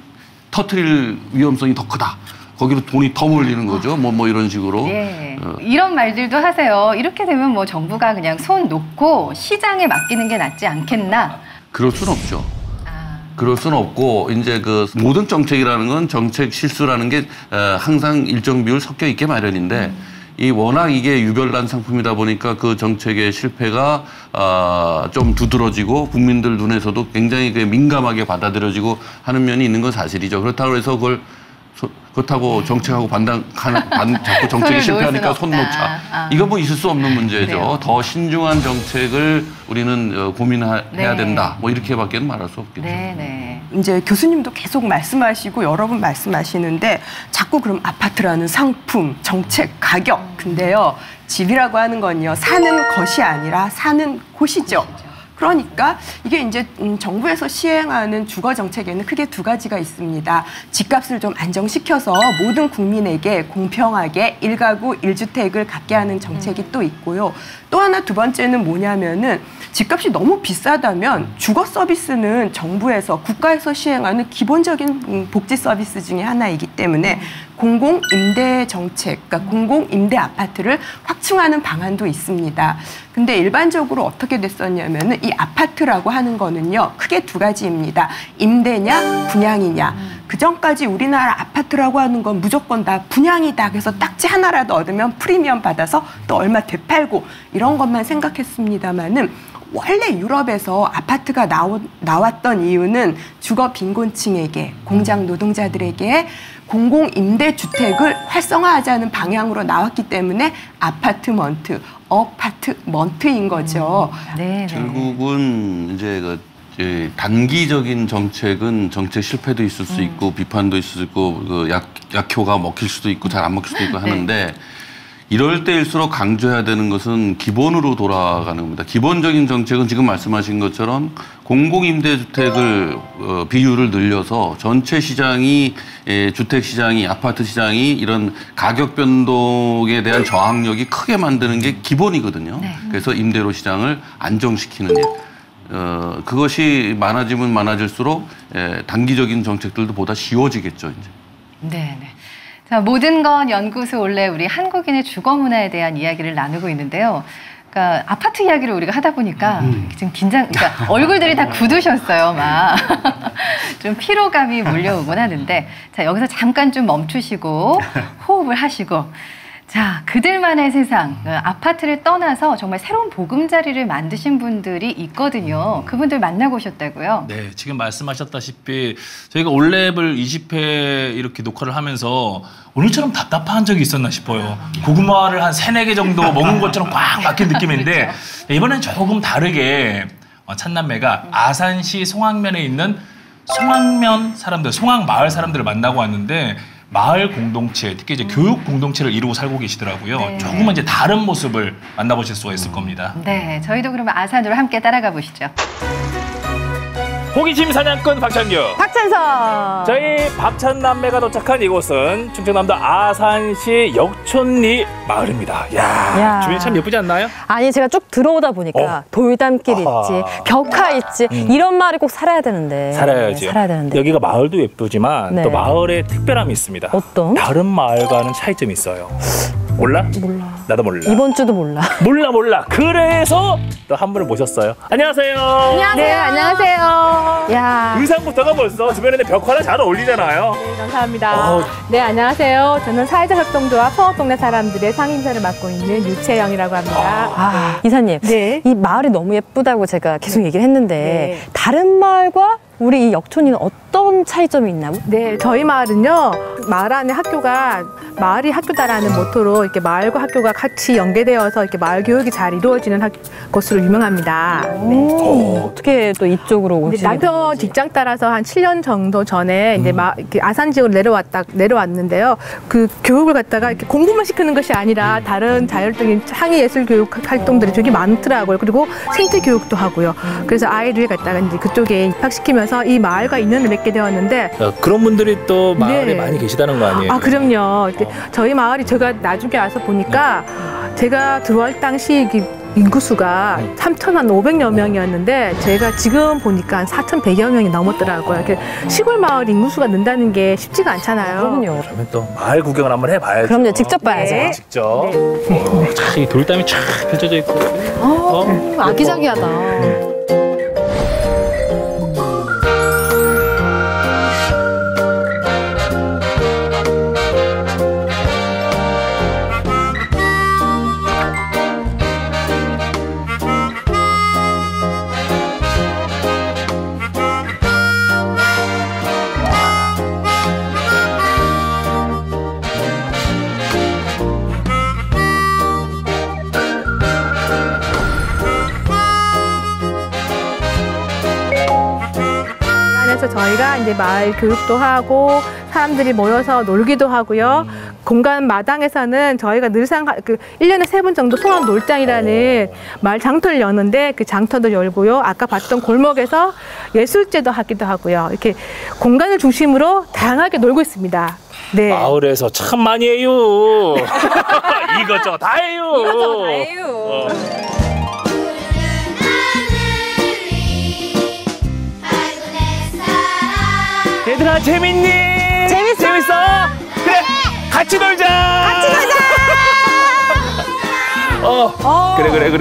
터뜨릴 위험성이 더 크다. 거기로 돈이 더 몰리는 거죠. 뭐 이런 식으로. 예. 이런 말들도 하세요. 이렇게 되면 뭐 정부가 그냥 손 놓고 시장에 맡기는 게 낫지 않겠나? 그럴 수는 없죠. 그럴 수는 없고 이제 그 모든 정책이라는 건 정책 실수라는 게 항상 일정 비율 섞여 있게 마련인데 이 워낙 이게 유별난 상품이다 보니까 그 정책의 실패가 좀 두드러지고 국민들 눈에서도 굉장히 민감하게 받아들여지고 하는 면이 있는 건 사실이죠. 그렇다고 해서 그렇다고 정책하고 자꾸 정책이 실패하니까 손 놓자. 이거 뭐 있을 수 없는 문제죠. 그래요. 더 신중한 정책을 우리는 고민해야 된다. 뭐 이렇게밖에는 말할 수 없겠죠. 네. 이제 교수님도 계속 말씀하시고 여러 분 말씀하시는데 자꾸 그럼 아파트라는 상품, 정책, 가격. 근데요. 집이라고 하는 건요. 사는 것이 아니라 사는 곳이죠. 그러니까 이게 이제 정부에서 시행하는 주거 정책에는 크게 두 가지가 있습니다. 집값을 좀 안정시켜서 모든 국민에게 공평하게 1가구 1주택을 갖게 하는 정책이 또 있고요. 또 하나 두 번째는 뭐냐면은 집값이 너무 비싸다면 주거 서비스는 정부에서 국가에서 시행하는 기본적인 복지 서비스 중에 하나이기 때문에 공공임대 정책, 그러니까 공공임대 아파트를 확충하는 방안도 있습니다. 근데 일반적으로 어떻게 됐었냐면은 이 아파트라고 하는 거는요, 크게 두 가지입니다. 임대냐, 분양이냐. 그 전까지 우리나라 아파트라고 하는 건 무조건 다 분양이다. 그래서 딱지 하나라도 얻으면 프리미엄 받아서 또 얼마 되팔고 이런 것만 생각했습니다마는 원래 유럽에서 아파트가 나왔던 이유는 주거 빈곤층에게, 공장 노동자들에게 공공임대주택을 활성화하자는 방향으로 나왔기 때문에 어파트먼트인 거죠. 네. 결국은 이제 단기적인 정책은 정책 실패도 있을 수 있고 비판도 있을 수 있고 약효가 먹힐 수도 있고 잘 안 먹힐 수도 있고 하는데 이럴 때일수록 강조해야 되는 것은 기본으로 돌아가는 겁니다. 기본적인 정책은 지금 말씀하신 것처럼 공공임대주택을 비율을 늘려서 전체 시장이 주택시장이 아파트 시장이 이런 가격 변동에 대한 저항력이 크게 만드는 게 기본이거든요. 그래서 임대료 시장을 안정시키는 일. 그것이 많아지면 많아질수록 단기적인 정책들도 보다 쉬워지겠죠. 이제. 네. 자, 모든 것 연구소 원래 우리 한국인의 주거 문화에 대한 이야기를 나누고 있는데요. 그러니까 아파트 이야기를 우리가 하다 보니까 지금 그러니까 얼굴들이 다 굳으셨어요, 막. 좀 피로감이 몰려오곤 하는데, 자, 여기서 잠깐 좀 멈추시고 호흡을 하시고. 자, 그들만의 세상, 아파트를 떠나서 정말 새로운 보금자리를 만드신 분들이 있거든요. 그분들 만나고 오셨다고요? 네, 지금 말씀하셨다시피 저희가 올레블 20회 이렇게 녹화를 하면서 오늘처럼 답답한 적이 있었나 싶어요. 고구마를 한 3-4개 정도 먹은 것처럼 꽉 막힌 느낌인데 이번엔 조금 다르게 찬남매가 아산시 송악면에 있는 송악면 사람들, 송악마을 사람들을 만나고 왔는데 마을 공동체, 특히 이제 교육 공동체를 이루고 살고 계시더라고요. 네. 조금은 이제 다른 모습을 만나보실 수가 있을 겁니다. 네, 저희도 그러면 아산으로 함께 따라가 보시죠. 호기심 사냥꾼 박찬규, 박찬석. 저희 박찬남매가 도착한 이곳은 충청남도 아산시 역촌리 마을입니다. 야, 주변이 참 예쁘지 않나요? 아니 제가 쭉 들어오다 보니까 돌담길 있지, 벽화 있지, 이런 마을이 꼭 살아야 되는데. 살아야지. 살아야 되는데. 여기가 마을도 예쁘지만 또 마을에 특별함이 있습니다. 어떤? 다른 마을과는 차이점이 있어요. 몰라? 몰라. 나도 몰라. 이번 주도 몰라. 몰라. 그래서 또 한 분을 모셨어요. 안녕하세요. 안녕하세요. 네, 안녕하세요. 야. 의상부터가 벌써 주변에 있는 벽화랑 잘 어울리잖아요. 네, 감사합니다. 네, 안녕하세요. 저는 사회적 협동조합 성업동네 사람들의 상임자를 맡고 있는 유채영이라고 합니다. 이사님, 네. 이 마을이 너무 예쁘다고 제가 계속 얘기를 했는데 다른 마을과 우리 이 역촌이는 어떤 차이점이 있나요? 네, 저희 마을은요, 마을 안에 학교가 마을이 학교다라는 모토로 이렇게 마을과 학교가 같이 연계되어서 이렇게 마을 교육이 잘 이루어지는 것으로 유명합니다. 네. 어떻게 또 이쪽으로 오시게 남편 됐는지. 직장 따라서 한 7년 정도 전에 이제 이렇게 아산 지역으로 내려왔는데요. 그 교육을 갖다가 이렇게 공부만 시키는 것이 아니라 다른 자율적인 창의 예술 교육 활동들이 되게 많더라고요. 그리고 생태 교육도 하고요. 그래서 아이를 갖다가 이제 그쪽에 입학시키면서 이 마을과 인연을 맺게 되었는데 그런 분들이 또 마을에 네. 많이 계시다는 거 아니에요? 아, 그럼요. 저희 마을이 제가 나중에 와서 보니까 제가 들어올 당시 인구수가 3,500여 명이었는데 제가 지금 보니까 한 4,100여 명이 넘었더라고요. 이렇게 시골 마을 인구수가 는다는 게 쉽지가 않잖아요. 그렇군요. 그러면 또 마을 구경을 한번 해봐야죠. 그럼요, 직접 봐야죠. 네. 직접. 참, 이 돌담이 쫙 펼쳐져 있고. 아기자기하다. 그래서 저희가 이제 마을 교육도 하고 사람들이 모여서 놀기도 하고요. 공간 마당에서는 저희가 늘상 1년에 3번 정도 송암 놀장이라는 마을 장터를 여는데 그 장터도 열고요. 아까 봤던 골목에서 예술제도 하기도 하고요. 이렇게 공간을 중심으로 다양하게 놀고 있습니다. 네. 마을에서 참 많이 해요. 이것저것 다 해요. 얘들아, 재밌니? 재밌어? 그래, 같이 놀자.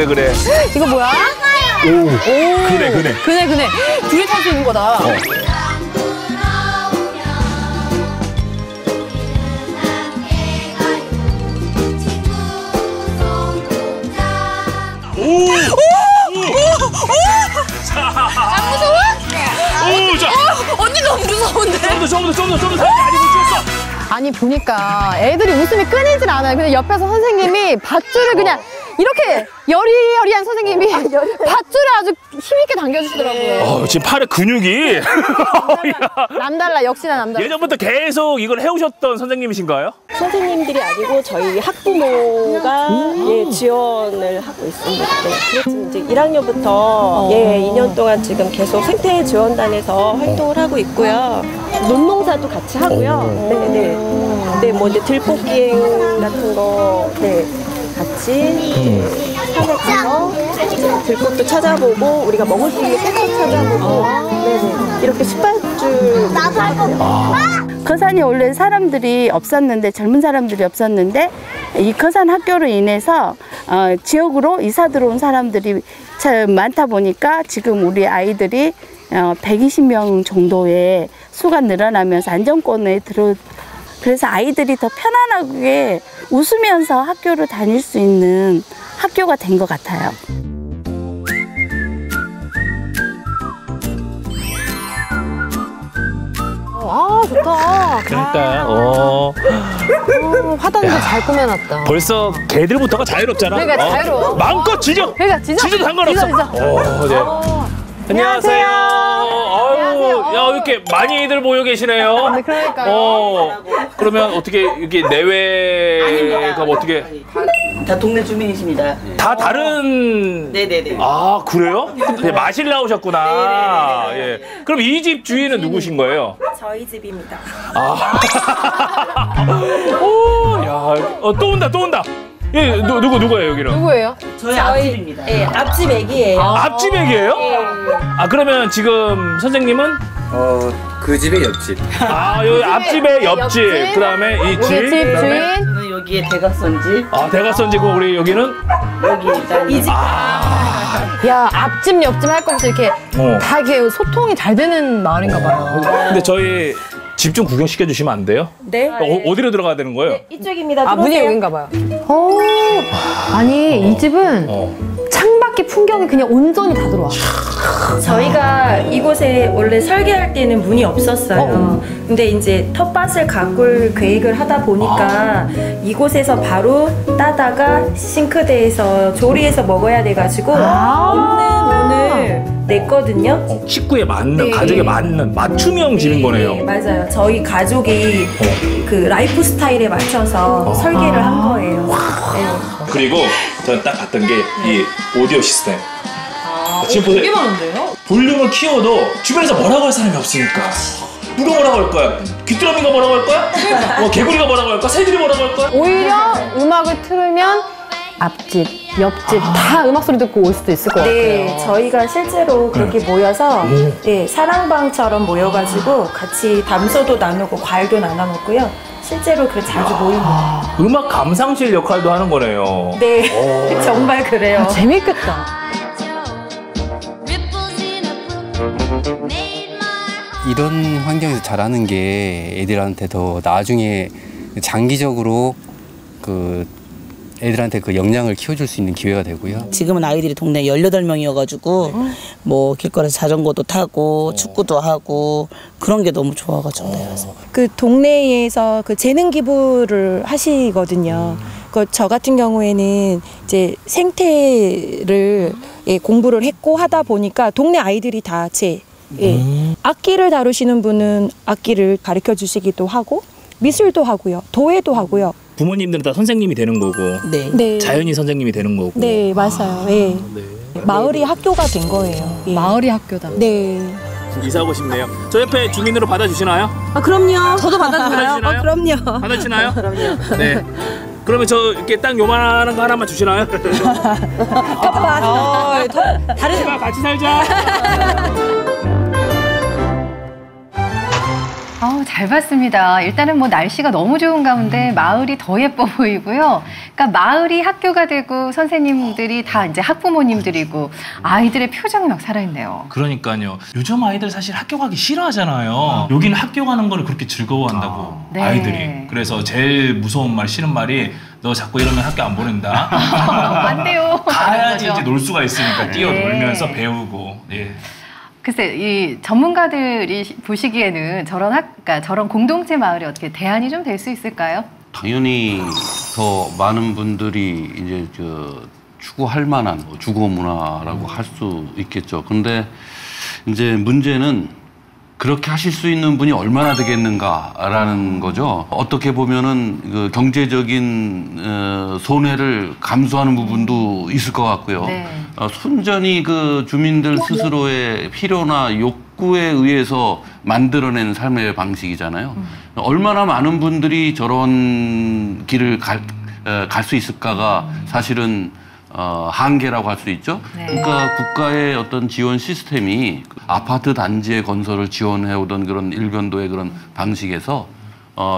그래. 이거 뭐야? 그네. 둘이 탈 수 있는 거다. 언니 너무 무서운데? 좀 더 아직 못 죽었어. 아니 보니까 애들이 웃음이 끊이질 않아요. 근데 옆에서 선생님이 밧줄을 그냥 이렇게 여리여리한 선생님이 밧줄을 아주 힘있게 당겨주시더라고요. 지금 팔에 근육이 남달라, 역시나 남달라. 예전부터 계속 이걸 해오셨던 선생님이신가요? 선생님들이 아니고 저희 학부모가 지원을 하고 있습니다. 네. 그래서 이제 1학년부터 2년 동안 지금 계속 생태 지원단에서 활동을 하고 있고요. 논농사도 같이 하고요. 네, 뭐 이제 들뽑기행 같은 거 같이 산에 가서 들꽃도 찾아보고 우리가 먹을 수 있는 꽃도 찾아보고 이렇게 18줄 하고요. 커산이 원래 사람들이 없었는데 젊은 사람들이 없었는데 이 커산 학교로 인해서 지역으로 이사 들어온 사람들이 참 많다 보니까 지금 우리 아이들이 120명 정도의 수가 늘어나면서 안정권에 그래서 아이들이 더 편안하게 웃으면서 학교를 다닐 수 있는 학교가 된 것 같아요. 아, 좋다. 그러니까 화단도 잘 꾸며놨다. 벌써 개들부터가 자유롭잖아. 그러니까 자유로워. 마음껏 짖어. 그러니까 짖어. 짖어도 상관없어. 짖어. 네. 안녕하세요. 아유, 야, 이렇게 많이들 모여 계시네요. 네, 그러니까요. 그러면 어떻게 이렇게 내외가 뭐 어떻게 다 동네 주민이십니다. 다 다른 네네네. 아, 그래요? 마실 나오셨구나. 예. 그럼 이 집 주인은 누구신 거예요? 저희 집입니다. 아. 오, 야, 또 온다, 또 온다. 예, 누구예요, 여기는? 누구예요? 저희 앞집입니다. 예, 앞집 애기예요. 앞집 애기예요? 아, 그러면 지금 선생님은? 그 집의 옆집. 아, 여기 앞집의 옆집. 그 다음에 이 집. 집 주인. 저는 여기에 대각선집. 아, 대각선지고 우리 여기는? 여기 일단 이 집. 야, 앞집 옆집 할 거면서 이렇게 다 이렇게 소통이 잘 되는 마을인가 봐요. 근데 저희 집 좀 구경시켜 주시면 안 돼요? 네. 어디로 들어가야 되는 거예요? 네, 이쪽입니다. 아, 문이 여긴가 봐요. 아니, 이 집은 창밖에 풍경이 그냥 온전히 다 들어와. 저희가 이곳에 원래 설계할 때는 문이 없었어요. 근데 이제 텃밭을 가꿀 계획을 하다 보니까 이곳에서 바로 따다가 싱크대에서 조리해서 먹어야 돼가지고 없는 문을 냈거든요. 식구에 맞는, 네. 가족에 맞는 맞춤형 집인 거네요. 네, 맞아요. 저희 가족이 그 라이프 스타일에 맞춰서 설계를 한 거예요. 네. 그리고 저는 딱 봤던 게 이 오디오 시스템. 지금 보세요. 되게 많은데요? 볼륨을 키워도 주변에서 뭐라고 할 사람이 없으니까. 누가 뭐라고 할 거야? 귀뚜라미가 뭐라고 할 거야? 개구리가 뭐라고 할 거야? 새들이 뭐라고 할 거야? 오히려 음악을 틀으면 앞집, 옆집 다 음악 소리 듣고 올 수도 있을 것 같아요. 네, 저희가 실제로 그렇게 모여서 네, 사랑방처럼 모여가지고 같이 담소도 나누고 과일도 나눠 먹고요. 실제로 그렇게 자주 모입니다. 음악 감상실 역할도 하는 거네요. 네, 정말 그래요. 아, 재밌겠다. 이런 환경에서 자라는 게 애들한테 더 나중에 장기적으로 애들한테 그 역량을 키워줄 수 있는 기회가 되고요. 지금은 아이들이 동네 18명이어가지고 뭐 길거리에서 자전거도 타고 축구도 하고 그런 게 너무 좋아가지고 내려서. 그 동네에서 그 재능 기부를 하시거든요. 저 같은 경우에는 이제 생태를 공부를 했고 하다 보니까 동네 아이들이 다 악기를 다루시는 분은 악기를 가르쳐 주시기도 하고 미술도 하고요, 도예도 하고요. 부모님들은 다 선생님이 되는 거고, 네. 자연이 선생님이 되는 거고. 네, 맞아요. 네. 마을이 학교가 된 거예요. 예. 마을이 학교다. 네. 이사 오고 싶네요. 저 옆에 주민으로 받아주시나요? 아, 그럼요. 저도 받아주나요? 받아주시나요? 그럼요. 받아주시나요? 그럼요. 네. 그러면 저 이렇게 땅 요만한 거 하나만 주시나요? 다른 같이 살자. 잘 봤습니다. 일단은 뭐 날씨가 너무 좋은 가운데 마을이 더 예뻐 보이고요. 그러니까 마을이 학교가 되고 선생님들이 다 이제 학부모님들이고 아이들의 표정이 막 살아있네요. 그러니까요. 요즘 아이들 사실 학교 가기 싫어하잖아요. 여기는 학교 가는 거를 그렇게 즐거워한다고 네. 아이들이. 그래서 제일 무서운 말, 싫은 말이 너 자꾸 이러면 학교 안 보낸다. 안 돼요. 가야지 이제 놀 수가 있으니까 뛰어놀면서 네. 배우고. 예. 글쎄, 이 전문가들이 보시기에는 그러니까 저런 공동체 마을이 어떻게 대안이 좀 될 수 있을까요? 당연히 더 많은 분들이 이제 추구할 만한 주거 문화라고 할 수 있겠죠. 근데 이제 문제는 그렇게 하실 수 있는 분이 얼마나 되겠는가라는 거죠. 어떻게 보면은 그 경제적인 손해를 감수하는 부분도 있을 것 같고요. 네. 순전히 그 주민들 스스로의 필요나 욕구에 의해서 만들어낸 삶의 방식이잖아요. 얼마나 많은 분들이 저런 길을 갈 수 있을까가 사실은 한계라고 할 수 있죠. 네. 그러니까 국가의 어떤 지원 시스템이 아파트 단지의 건설을 지원해오던 그런 일변도의 그런 방식에서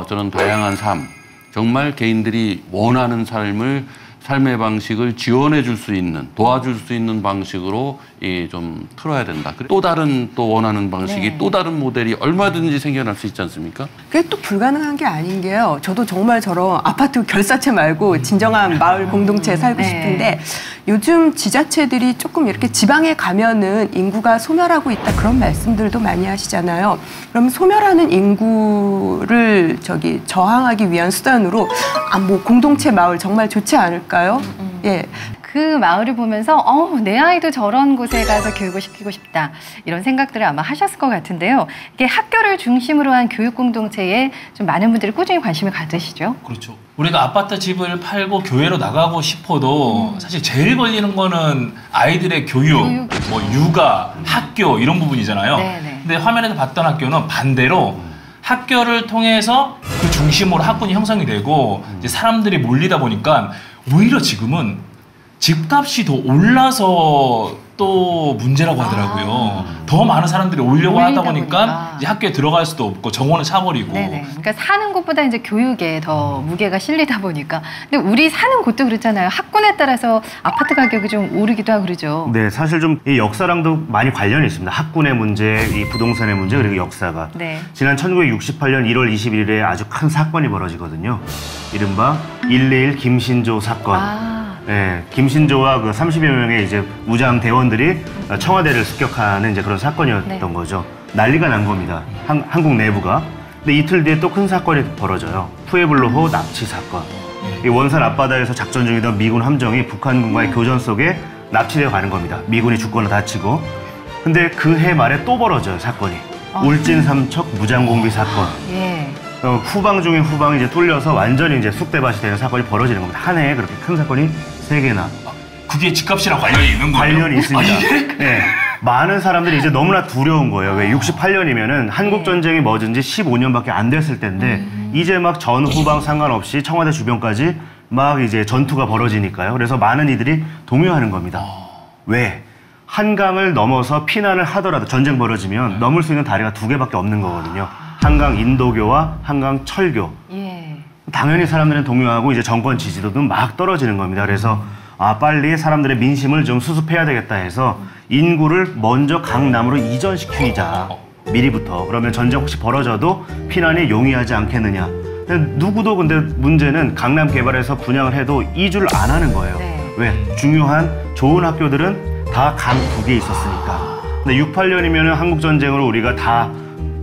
저는 다양한 삶, 정말 개인들이 원하는 삶의 방식을 지원해 줄 수 있는, 도와줄 수 있는 방식으로 좀 틀어야 된다. 또 다른 또 원하는 방식이 또 다른 모델이 얼마든지 생겨날 수 있지 않습니까? 그게 또 불가능한 게 아닌 게요. 저도 정말 저런 아파트 결사체 말고 진정한 마을 공동체에 살고 싶은데 요즘 지자체들이 조금 이렇게 지방에 가면은 인구가 소멸하고 있다 그런 말씀들도 많이 하시잖아요. 그럼 소멸하는 인구를 저항하기 위한 수단으로 뭐 공동체 마을 정말 좋지 않을까요? 예. 그 마을을 보면서 내 아이도 저런 곳에 가서 교육을 시키고 싶다 이런 생각들을 아마 하셨을 것 같은데요. 이게 학교를 중심으로 한 교육 공동체에 좀 많은 분들이 꾸준히 관심을 가지시죠. 그렇죠. 우리가 아파트 집을 팔고 교회로 나가고 싶어도 사실 제일 걸리는 거는 아이들의 교육, 뭐 육아, 학교 이런 부분이잖아요. 네네. 근데 화면에서 봤던 학교는 반대로 학교를 통해서 그 중심으로 학군이 형성이 되고 이제 사람들이 몰리다 보니까 오히려 지금은 집값이 더 올라서 또 문제라고 하더라고요. 더 많은 사람들이 오려고 하다 보니까 이제 학교에 들어갈 수도 없고 정원은 차버리고. 네네. 그러니까 사는 곳보다 이제 교육에 더 무게가 실리다 보니까. 근데 우리 사는 곳도 그렇잖아요. 학군에 따라서 아파트 가격이 좀 오르기도 하고 그러죠. 네, 사실 좀 이 역사랑도 많이 관련이 있습니다. 학군의 문제, 이 부동산의 문제, 그리고 역사가. 네. 지난 1968년 1월 21일에 아주 큰 사건이 벌어지거든요. 이른바 121 김신조 사건. 네, 김신조와 그 30여 명의 이제 무장 대원들이 청와대를 습격하는 이제 그런 사건이었던 거죠. 난리가 난 겁니다. 한국 내부가. 근데 이틀 뒤에 또 큰 사건이 벌어져요. 푸에블로호 납치 사건. 이 원산 앞바다에서 작전 중이던 미군 함정이 북한군과의 교전 속에 납치되어 가는 겁니다. 미군이 죽거나 다치고. 근데 그 해 말에 또 벌어져요, 사건이. 울진 삼척 무장공비 사건. 예. 후방 중에 후방이 이제 뚫려서 완전히 이제 쑥대밭이 되는 사건이 벌어지는 겁니다. 한 해에 그렇게 큰 사건이 3개나. 그게 집값이랑 관련이 있는 거예요? 관련이 있습니다. 네. 많은 사람들이 이제 너무나 두려운 거예요. 왜 68년이면은 한국전쟁이 멎은 지 15년밖에 안 됐을 텐데 이제 막 전후방 상관없이 청와대 주변까지 막 이제 전투가 벌어지니까요. 그래서 많은 이들이 동요하는 겁니다. 왜? 한강을 넘어서 피난을 하더라도 전쟁 벌어지면 넘을 수 있는 다리가 2개밖에 없는 거거든요. 한강 인도교와 한강 철교. 예. 당연히 사람들은 동요하고 이제 정권 지지도도 막 떨어지는 겁니다. 그래서 빨리 사람들의 민심을 좀 수습해야 되겠다 해서 인구를 먼저 강남으로 이전시키자. 미리부터. 그러면 전쟁 혹시 벌어져도 피난이 용이하지 않겠느냐. 누구도 근데 문제는 강남 개발해서 분양을 해도 이주를 안 하는 거예요. 네. 왜? 중요한 좋은 학교들은 다 강 2개에 있었으니까. 근데 68년이면 한국전쟁으로 우리가 다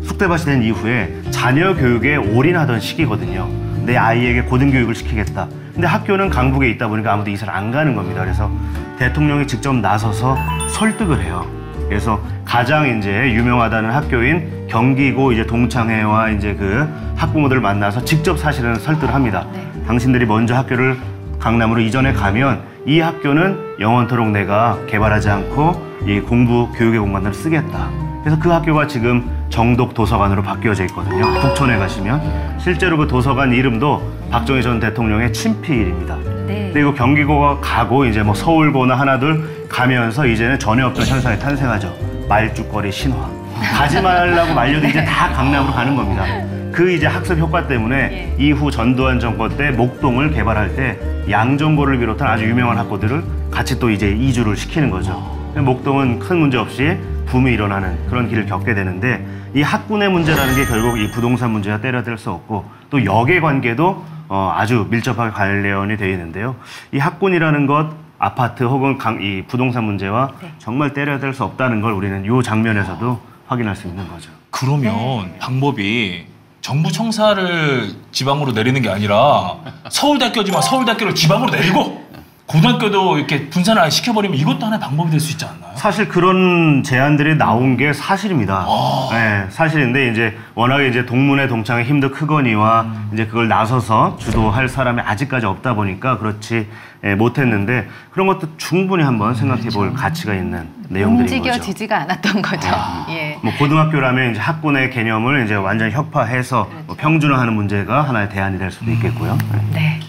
쑥대밭이 된 이후에 자녀 교육에 올인하던 시기거든요. 내 아이에게 고등교육을 시키겠다. 근데 학교는 강북에 있다 보니까 아무도 이사를 안 가는 겁니다. 그래서 대통령이 직접 나서서 설득을 해요. 그래서 가장 이제 유명하다는 학교인 경기고 이제 동창회와 이제 그 학부모들을 만나서 직접 사실은 설득을 합니다. 당신들이 먼저 학교를 강남으로 이전해 가면 이 학교는 영원토록 내가 개발하지 않고 이 공부 교육의 공간을 쓰겠다. 그래서 그 학교가 지금 정독 도서관으로 바뀌어져 있거든요. 북촌에 가시면 실제로 그 도서관 이름도 박정희 전 대통령의 친필입니다. 네. 그리고 경기고가 가고 이제 뭐 서울고나 하나둘 가면서 이제는 전혀 없던 현상이 탄생하죠. 말죽거리 신화. 가지 말라고 말려도 이제 다 강남으로 가는 겁니다. 그 이제 학습 효과 때문에 이후 전두환 정권 때 목동을 개발할 때 양정고를 비롯한 아주 유명한 학교들을 같이 또 이제 이주를 시키는 거죠. 목동은 큰 문제 없이 붐이 일어나는 그런 길을 겪게 되는데 이 학군의 문제라는 게 결국 이 부동산 문제와 떼려댈 수 없고 또 역의 관계도 아주 밀접하게 관련이 되어 있는데요. 이 학군이라는 것, 아파트 혹은 이 부동산 문제와 정말 떼려댈 수 없다는 걸 우리는 이 장면에서도 확인할 수 있는 거죠. 그러면 방법이 정부 청사를 지방으로 내리는 게 아니라 서울대학교지만 서울대학교를 지방으로 내리고 고등학교도 이렇게 분산을 시켜버리면 이것도 하나의 방법이 될 수 있지 않나요? 사실 그런 제안들이 나온 게 사실입니다. 네, 사실인데 이제 워낙에 이제 동문회 동창의 힘도 크거니와 이제 그걸 나서서 주도할 사람이 아직까지 없다 보니까 그렇지 못했는데 그런 것도 충분히 한번 생각해볼 가치가 있는 내용들인 거죠. 움직여지지가 않았던 거죠. 예. 뭐 고등학교라면 이제 학군의 개념을 이제 완전히 혁파해서 뭐 평준화하는 문제가 하나의 대안이 될 수도 있겠고요. 네.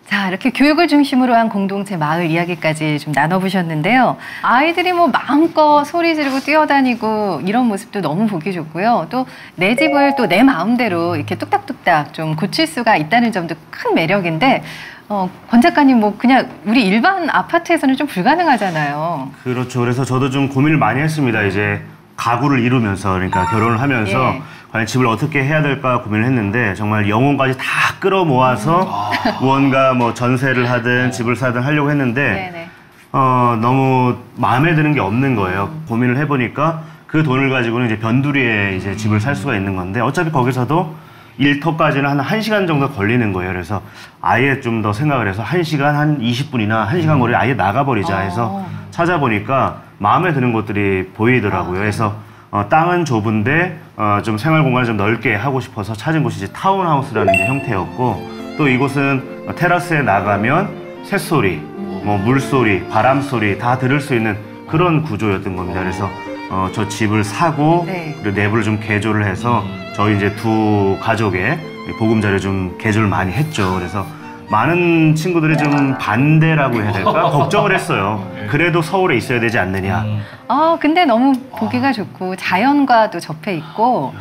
자, 이렇게 교육을 중심으로 한 공동체 마을 이야기까지 좀 나눠보셨는데요. 아이들이 뭐 마음껏 소리 지르고 뛰어다니고 이런 모습도 너무 보기 좋고요. 또 내 집을 또 내 마음대로 이렇게 뚝딱뚝딱 좀 고칠 수가 있다는 점도 큰 매력인데 권 작가님 뭐 그냥 우리 일반 아파트에서는 좀 불가능하잖아요. 그렇죠. 그래서 저도 좀 고민을 많이 했습니다. 이제 가구를 이루면서 그러니까 결혼을 하면서 과연 집을 어떻게 해야 될까 고민을 했는데 정말 영혼까지 다 끌어모아서 무언가 뭐 전세를 하든 집을 사든 하려고 했는데 너무 마음에 드는 게 없는 거예요. 고민을 해보니까 그 돈을 가지고는 이제 변두리에 이제 집을 살 수가 있는 건데 어차피 거기서도 1터까지는 한 1시간 정도 걸리는 거예요. 그래서 아예 좀 더 생각을 해서 1시간 한 20분이나 1시간 거리를 아예 나가버리자 해서 찾아보니까 마음에 드는 곳들이 보이더라고요. 그래서 땅은 좁은데 좀 생활 공간을 좀 넓게 하고 싶어서 찾은 곳이 이제 타운하우스라는 이제 형태였고, 또 이곳은 테라스에 나가면 새소리, 뭐 물소리, 바람소리 다 들을 수 있는 그런 구조였던 겁니다. 그래서 저 집을 사고 그리고 내부를 좀 개조를 해서 저희 이제 두 가족의 보금자리를 좀 개조를 많이 했죠. 그래서 많은 친구들이 좀 반대라고 해야 될까? 걱정을 했어요. 그래도 서울에 있어야 되지 않느냐. 근데 너무 보기가 좋고 자연과도 접해 있고.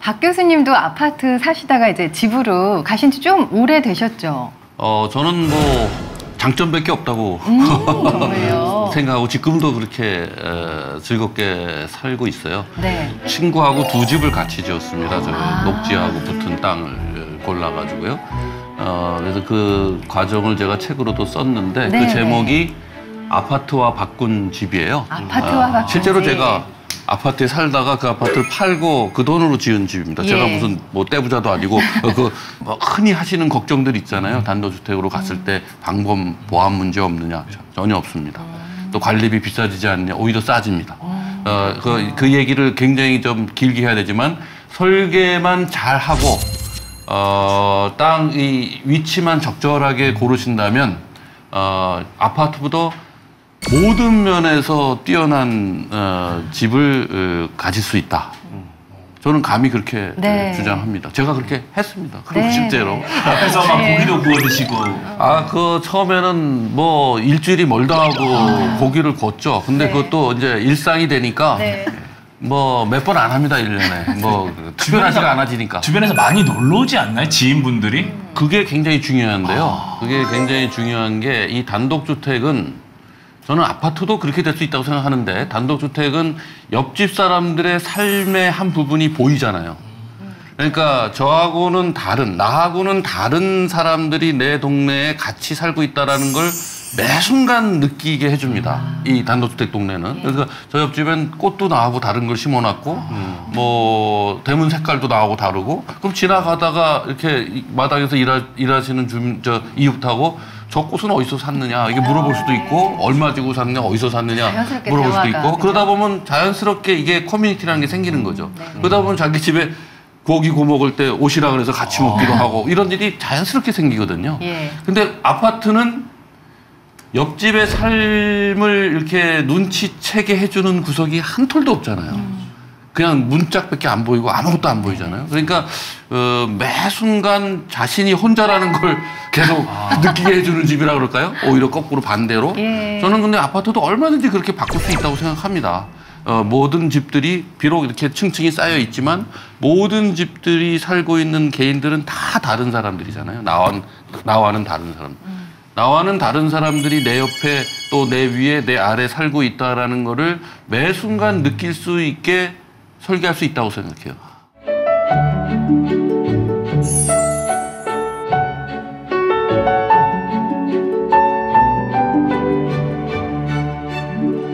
박 교수님도 아파트 사시다가 이제 집으로 가신 지 좀 오래 되셨죠? 저는 뭐 장점밖에 없다고 생각하고 지금도 그렇게 즐겁게 살고 있어요. 네. 친구하고 두 집을 같이 지었습니다. 저 녹지하고 붙은 땅을 골라가지고요. 그래서 그 과정을 제가 책으로도 썼는데 그 제목이 아파트와 바꾼 집이에요. 아파트와 바꾼 실제로 집. 제가 아파트에 살다가 그 아파트를 팔고 그 돈으로 지은 집입니다. 제가 무슨 뭐 떼부자도 아니고 뭐 흔히 하시는 걱정들 있잖아요. 단독주택으로 갔을 때 방범 보안 문제 없느냐? 전혀 없습니다. 또 관리비 비싸지지 않느냐? 오히려 싸집니다. 그 얘기를 굉장히 좀 길게 해야 되지만 설계만 잘 하고 땅 이 위치만 적절하게 고르신다면 아파트보다 모든 면에서 뛰어난 집을 가질 수 있다. 저는 감히 그렇게 주장합니다. 제가 그렇게 했습니다. 그리고 실제로 앞에서 막 고기도 구워 드시고. 그 처음에는 뭐 일주일이 멀다 하고 고기를 구웠죠. 근데 그것도 이제 일상이 되니까 뭐 몇 번 안 합니다. 1년에. 뭐 특별하지가 않아지니까. 주변에서 많이 놀러 오지 않나요? 지인분들이? 그게 굉장히 중요한데요. 그게 굉장히 중요한 게 이 단독주택은 저는 아파트도 그렇게 될 수 있다고 생각하는데 단독주택은 옆집 사람들의 삶의 한 부분이 보이잖아요. 그러니까 저하고는 다른, 나하고는 다른 사람들이 내 동네에 같이 살고 있다는 걸 매 순간 느끼게 해줍니다. 이 단독주택 동네는. 그래서 저 옆집엔 꽃도 나하고 다른 걸 심어놨고 뭐 대문 색깔도 나하고 다르고, 그럼 지나가다가 이렇게 마당에서 일하시는 이웃하고 저 꽃은 어디서 샀느냐 이게 물어볼 수도 있고, 얼마 주고 샀느냐, 어디서 샀느냐 물어볼 수도 있고, 그죠? 그러다 보면 자연스럽게 이게 커뮤니티라는 게 생기는 거죠. 그러다 보면 자기 집에 고기 구워 먹을 때 오시라 그래서 같이 먹기도 하고 이런 일이 자연스럽게 생기거든요. 근데 아파트는 옆집의 삶을 이렇게 눈치채게 해주는 구석이 한 톨도 없잖아요. 그냥 문짝밖에 안 보이고 아무것도 안 보이잖아요. 그러니까 매 순간 자신이 혼자라는 걸 계속 느끼게 해주는 집이라 그럴까요? 오히려 거꾸로 반대로. 저는 근데 아파트도 얼마든지 그렇게 바꿀 수 있다고 생각합니다. 모든 집들이 비록 이렇게 층층이 쌓여 있지만 모든 집들이 살고 있는 개인들은 다 다른 사람들이잖아요. 나와는 다른 사람. 나와는 다른 사람들이 내 옆에 또 내 위에 내 아래 살고 있다라는 거를 매 순간 느낄 수 있게 설계할 수 있다고 생각해요.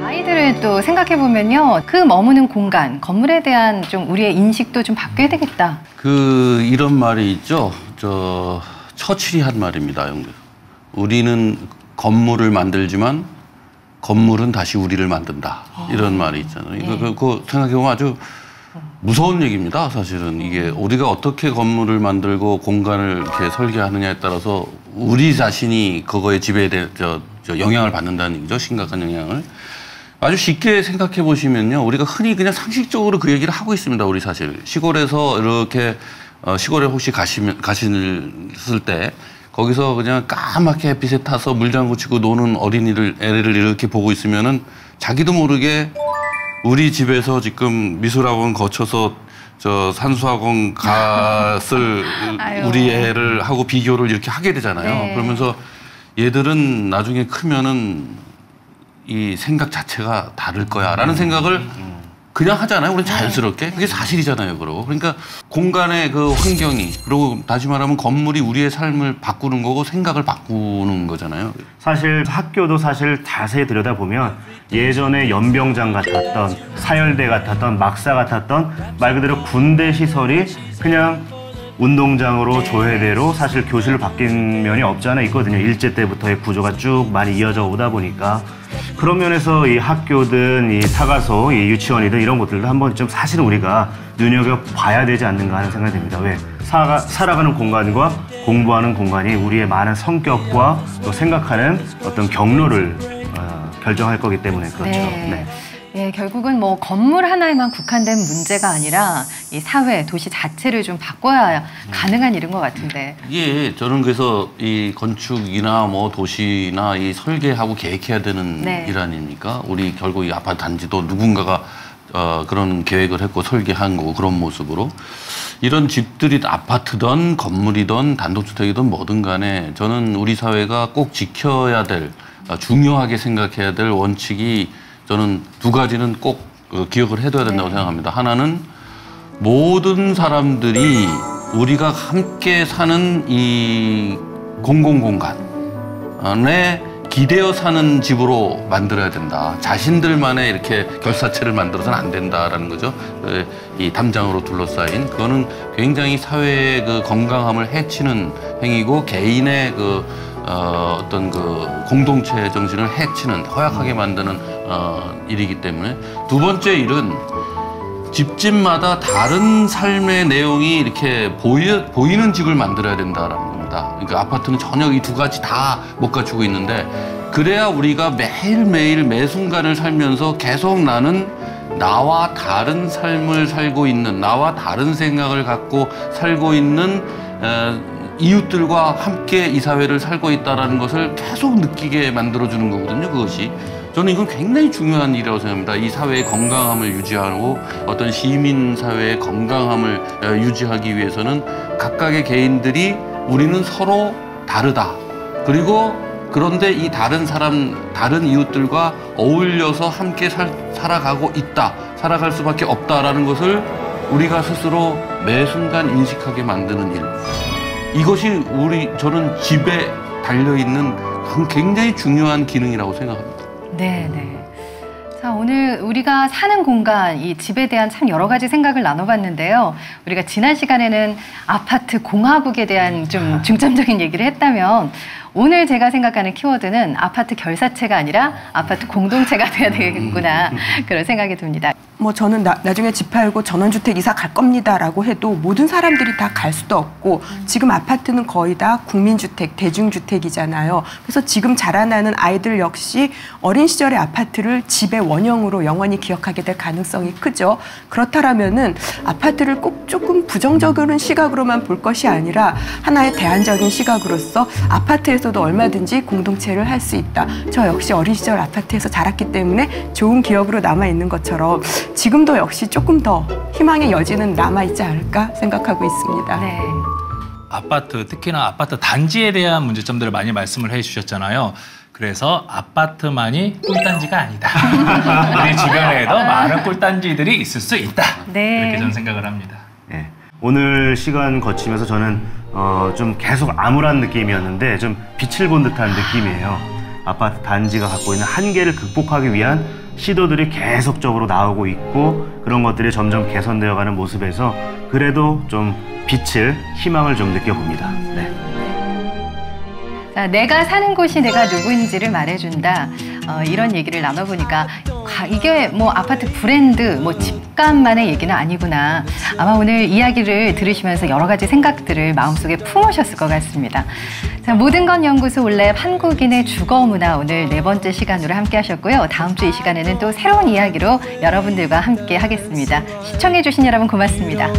아이들을 또 생각해 보면요, 그 머무는 공간, 건물에 대한 좀 우리의 인식도 좀 바뀌어야 되겠다. 이런 말이 있죠. 처칠이 한 말입니다. 우리는 건물을 만들지만 건물은 다시 우리를 만든다. 이런 말이 있잖아요. 그거 생각해보면 아주 무서운 얘기입니다. 사실은 이게 우리가 어떻게 건물을 만들고 공간을 이렇게 설계하느냐에 따라서 우리 자신이 그거에 지배에 영향을 받는다는 얘기죠. 심각한 영향을. 아주 쉽게 생각해 보시면요, 우리가 흔히 그냥 상식적으로 그 얘기를 하고 있습니다. 우리 사실 시골에서 이렇게 시골에 혹시 가셨을 때 거기서 그냥 까맣게 햇빛에 타서 물장구 치고 노는 애를 이렇게 보고 있으면은 자기도 모르게 우리 집에서 지금 미술학원 거쳐서 산수학원 갔을 우리 애를 하고 비교를 이렇게 하게 되잖아요. 그러면서 얘들은 나중에 크면은 이 생각 자체가 다를 거야라는 생각을 그냥 하잖아요. 우리 자연스럽게. 그게 사실이잖아요. 그러니까 공간의 그 환경이, 그리고 다시 말하면 건물이 우리의 삶을 바꾸는 거고 생각을 바꾸는 거잖아요. 사실 학교도 사실 자세히 들여다보면 예전에 연병장 같았던, 사열대 같았던, 막사 같았던 말 그대로 군대 시설이 그냥 운동장으로 조회대로 사실 교실로 바뀐 면이 없지 않아 있거든요. 일제 때부터의 구조가 쭉 많이 이어져 오다 보니까 그런 면에서 이 학교든 이 사가소, 이 유치원이든 이런 것들도 한번 좀 사실은 우리가 눈여겨봐야 되지 않는가 하는 생각이 듭니다. 왜? 살아가는 공간과 공부하는 공간이 우리의 많은 성격과 또 생각하는 어떤 경로를 결정할 거기 때문에 그렇죠. 네. 예, 결국은 뭐 건물 하나에만 국한된 문제가 아니라 이 사회, 도시 자체를 좀 바꿔야 가능한 일인 것 같은데. 예, 저는 그래서 이 건축이나 뭐 도시나 이 설계하고 계획해야 되는 일 아닙니까? 우리 결국 이 아파트 단지도 누군가가 그런 계획을 했고 설계한 거고 그런 모습으로 이런 집들이 아파트든 건물이든 단독주택이든 뭐든 간에 저는 우리 사회가 꼭 지켜야 될 중요하게 생각해야 될 원칙이 저는 두 가지는 꼭 기억을 해둬야 된다고 생각합니다. 하나는 모든 사람들이 우리가 함께 사는 이 공공공간에 기대어 사는 집으로 만들어야 된다. 자신들만의 이렇게 결사체를 만들어서는 안 된다라는 거죠. 이 담장으로 둘러싸인 그거는 굉장히 사회의 그 건강함을 해치는 행위고 개인의 어떤 그 공동체 정신을 해치는 허약하게 만드는 일이기 때문에 두 번째 일은 집집마다 다른 삶의 내용이 이렇게 보이는 집을 만들어야 된다라는 겁니다. 그러니까 아파트는 전혀 이 두 가지 다 못 갖추고 있는데 그래야 우리가 매일매일 매 순간을 살면서 계속 나는 나와 다른 삶을 살고 있는 나와 다른 생각을 갖고 살고 있는 이웃들과 함께 이 사회를 살고 있다는 것을 계속 느끼게 만들어주는 거거든요. 그것이. 저는 이건 굉장히 중요한 일이라고 생각합니다. 이 사회의 건강함을 유지하고 어떤 시민사회의 건강함을 유지하기 위해서는 각각의 개인들이 우리는 서로 다르다. 그리고 그런데 이 다른 이웃들과 어울려서 함께 살아가고 있다. 살아갈 수밖에 없다라는 것을 우리가 스스로 매 순간 인식하게 만드는 일. 이것이 저는 집에 달려있는 굉장히 중요한 기능이라고 생각합니다. 네. 자, 오늘 우리가 사는 공간, 이 집에 대한 참 여러 가지 생각을 나눠봤는데요. 우리가 지난 시간에는 아파트 공화국에 대한 좀 중점적인 얘기를 했다면 오늘 제가 생각하는 키워드는 아파트 결사체가 아니라 아파트 공동체가 돼야 되겠구나 그런 생각이 듭니다. 뭐 저는 나중에 집 팔고 전원주택 이사 갈 겁니다라고 해도 모든 사람들이 다 갈 수도 없고 지금 아파트는 거의 다 국민주택, 대중주택이잖아요. 그래서 지금 자라나는 아이들 역시 어린 시절의 아파트를 집의 원형으로 영원히 기억하게 될 가능성이 크죠. 그렇다면은 아파트를 꼭 조금 부정적인 시각으로만 볼 것이 아니라 하나의 대안적인 시각으로서 아파트에서도 얼마든지 공동체를 할 수 있다. 저 역시 어린 시절 아파트에서 자랐기 때문에 좋은 기억으로 남아있는 것처럼 지금도 역시 조금 더 희망의 여지는 남아있지 않을까 생각하고 있습니다. 네. 아파트, 특히나 아파트 단지에 대한 문제점들을 많이 말씀을 해주셨잖아요. 그래서 아파트만이 꿀단지가 아니다. 우리 주변에도 많은 꿀단지들이 있을 수 있다. 네. 이렇게 저는 생각을 합니다. 네. 오늘 시간 거치면서 저는 좀 계속 암울한 느낌이었는데 좀 빛을 본 듯한 느낌이에요. 아파트 단지가 갖고 있는 한계를 극복하기 위한 시도들이 계속적으로 나오고 있고 그런 것들이 점점 개선되어가는 모습에서 그래도 좀 빛을, 희망을 좀 느껴봅니다. 네. 자, 내가 사는 곳이 내가 누구인지를 말해준다. 이런 얘기를 나눠보니까 이게 뭐 아파트 브랜드, 뭐 집값만의 얘기는 아니구나. 아마 오늘 이야기를 들으시면서 여러 가지 생각들을 마음속에 품으셨을 것 같습니다. 자, 모든 건 연구소 올랩 한국인의 주거문화 오늘 4번째 시간으로 함께 하셨고요. 다음 주 이 시간에는 또 새로운 이야기로 여러분들과 함께 하겠습니다. 시청해주신 여러분 고맙습니다.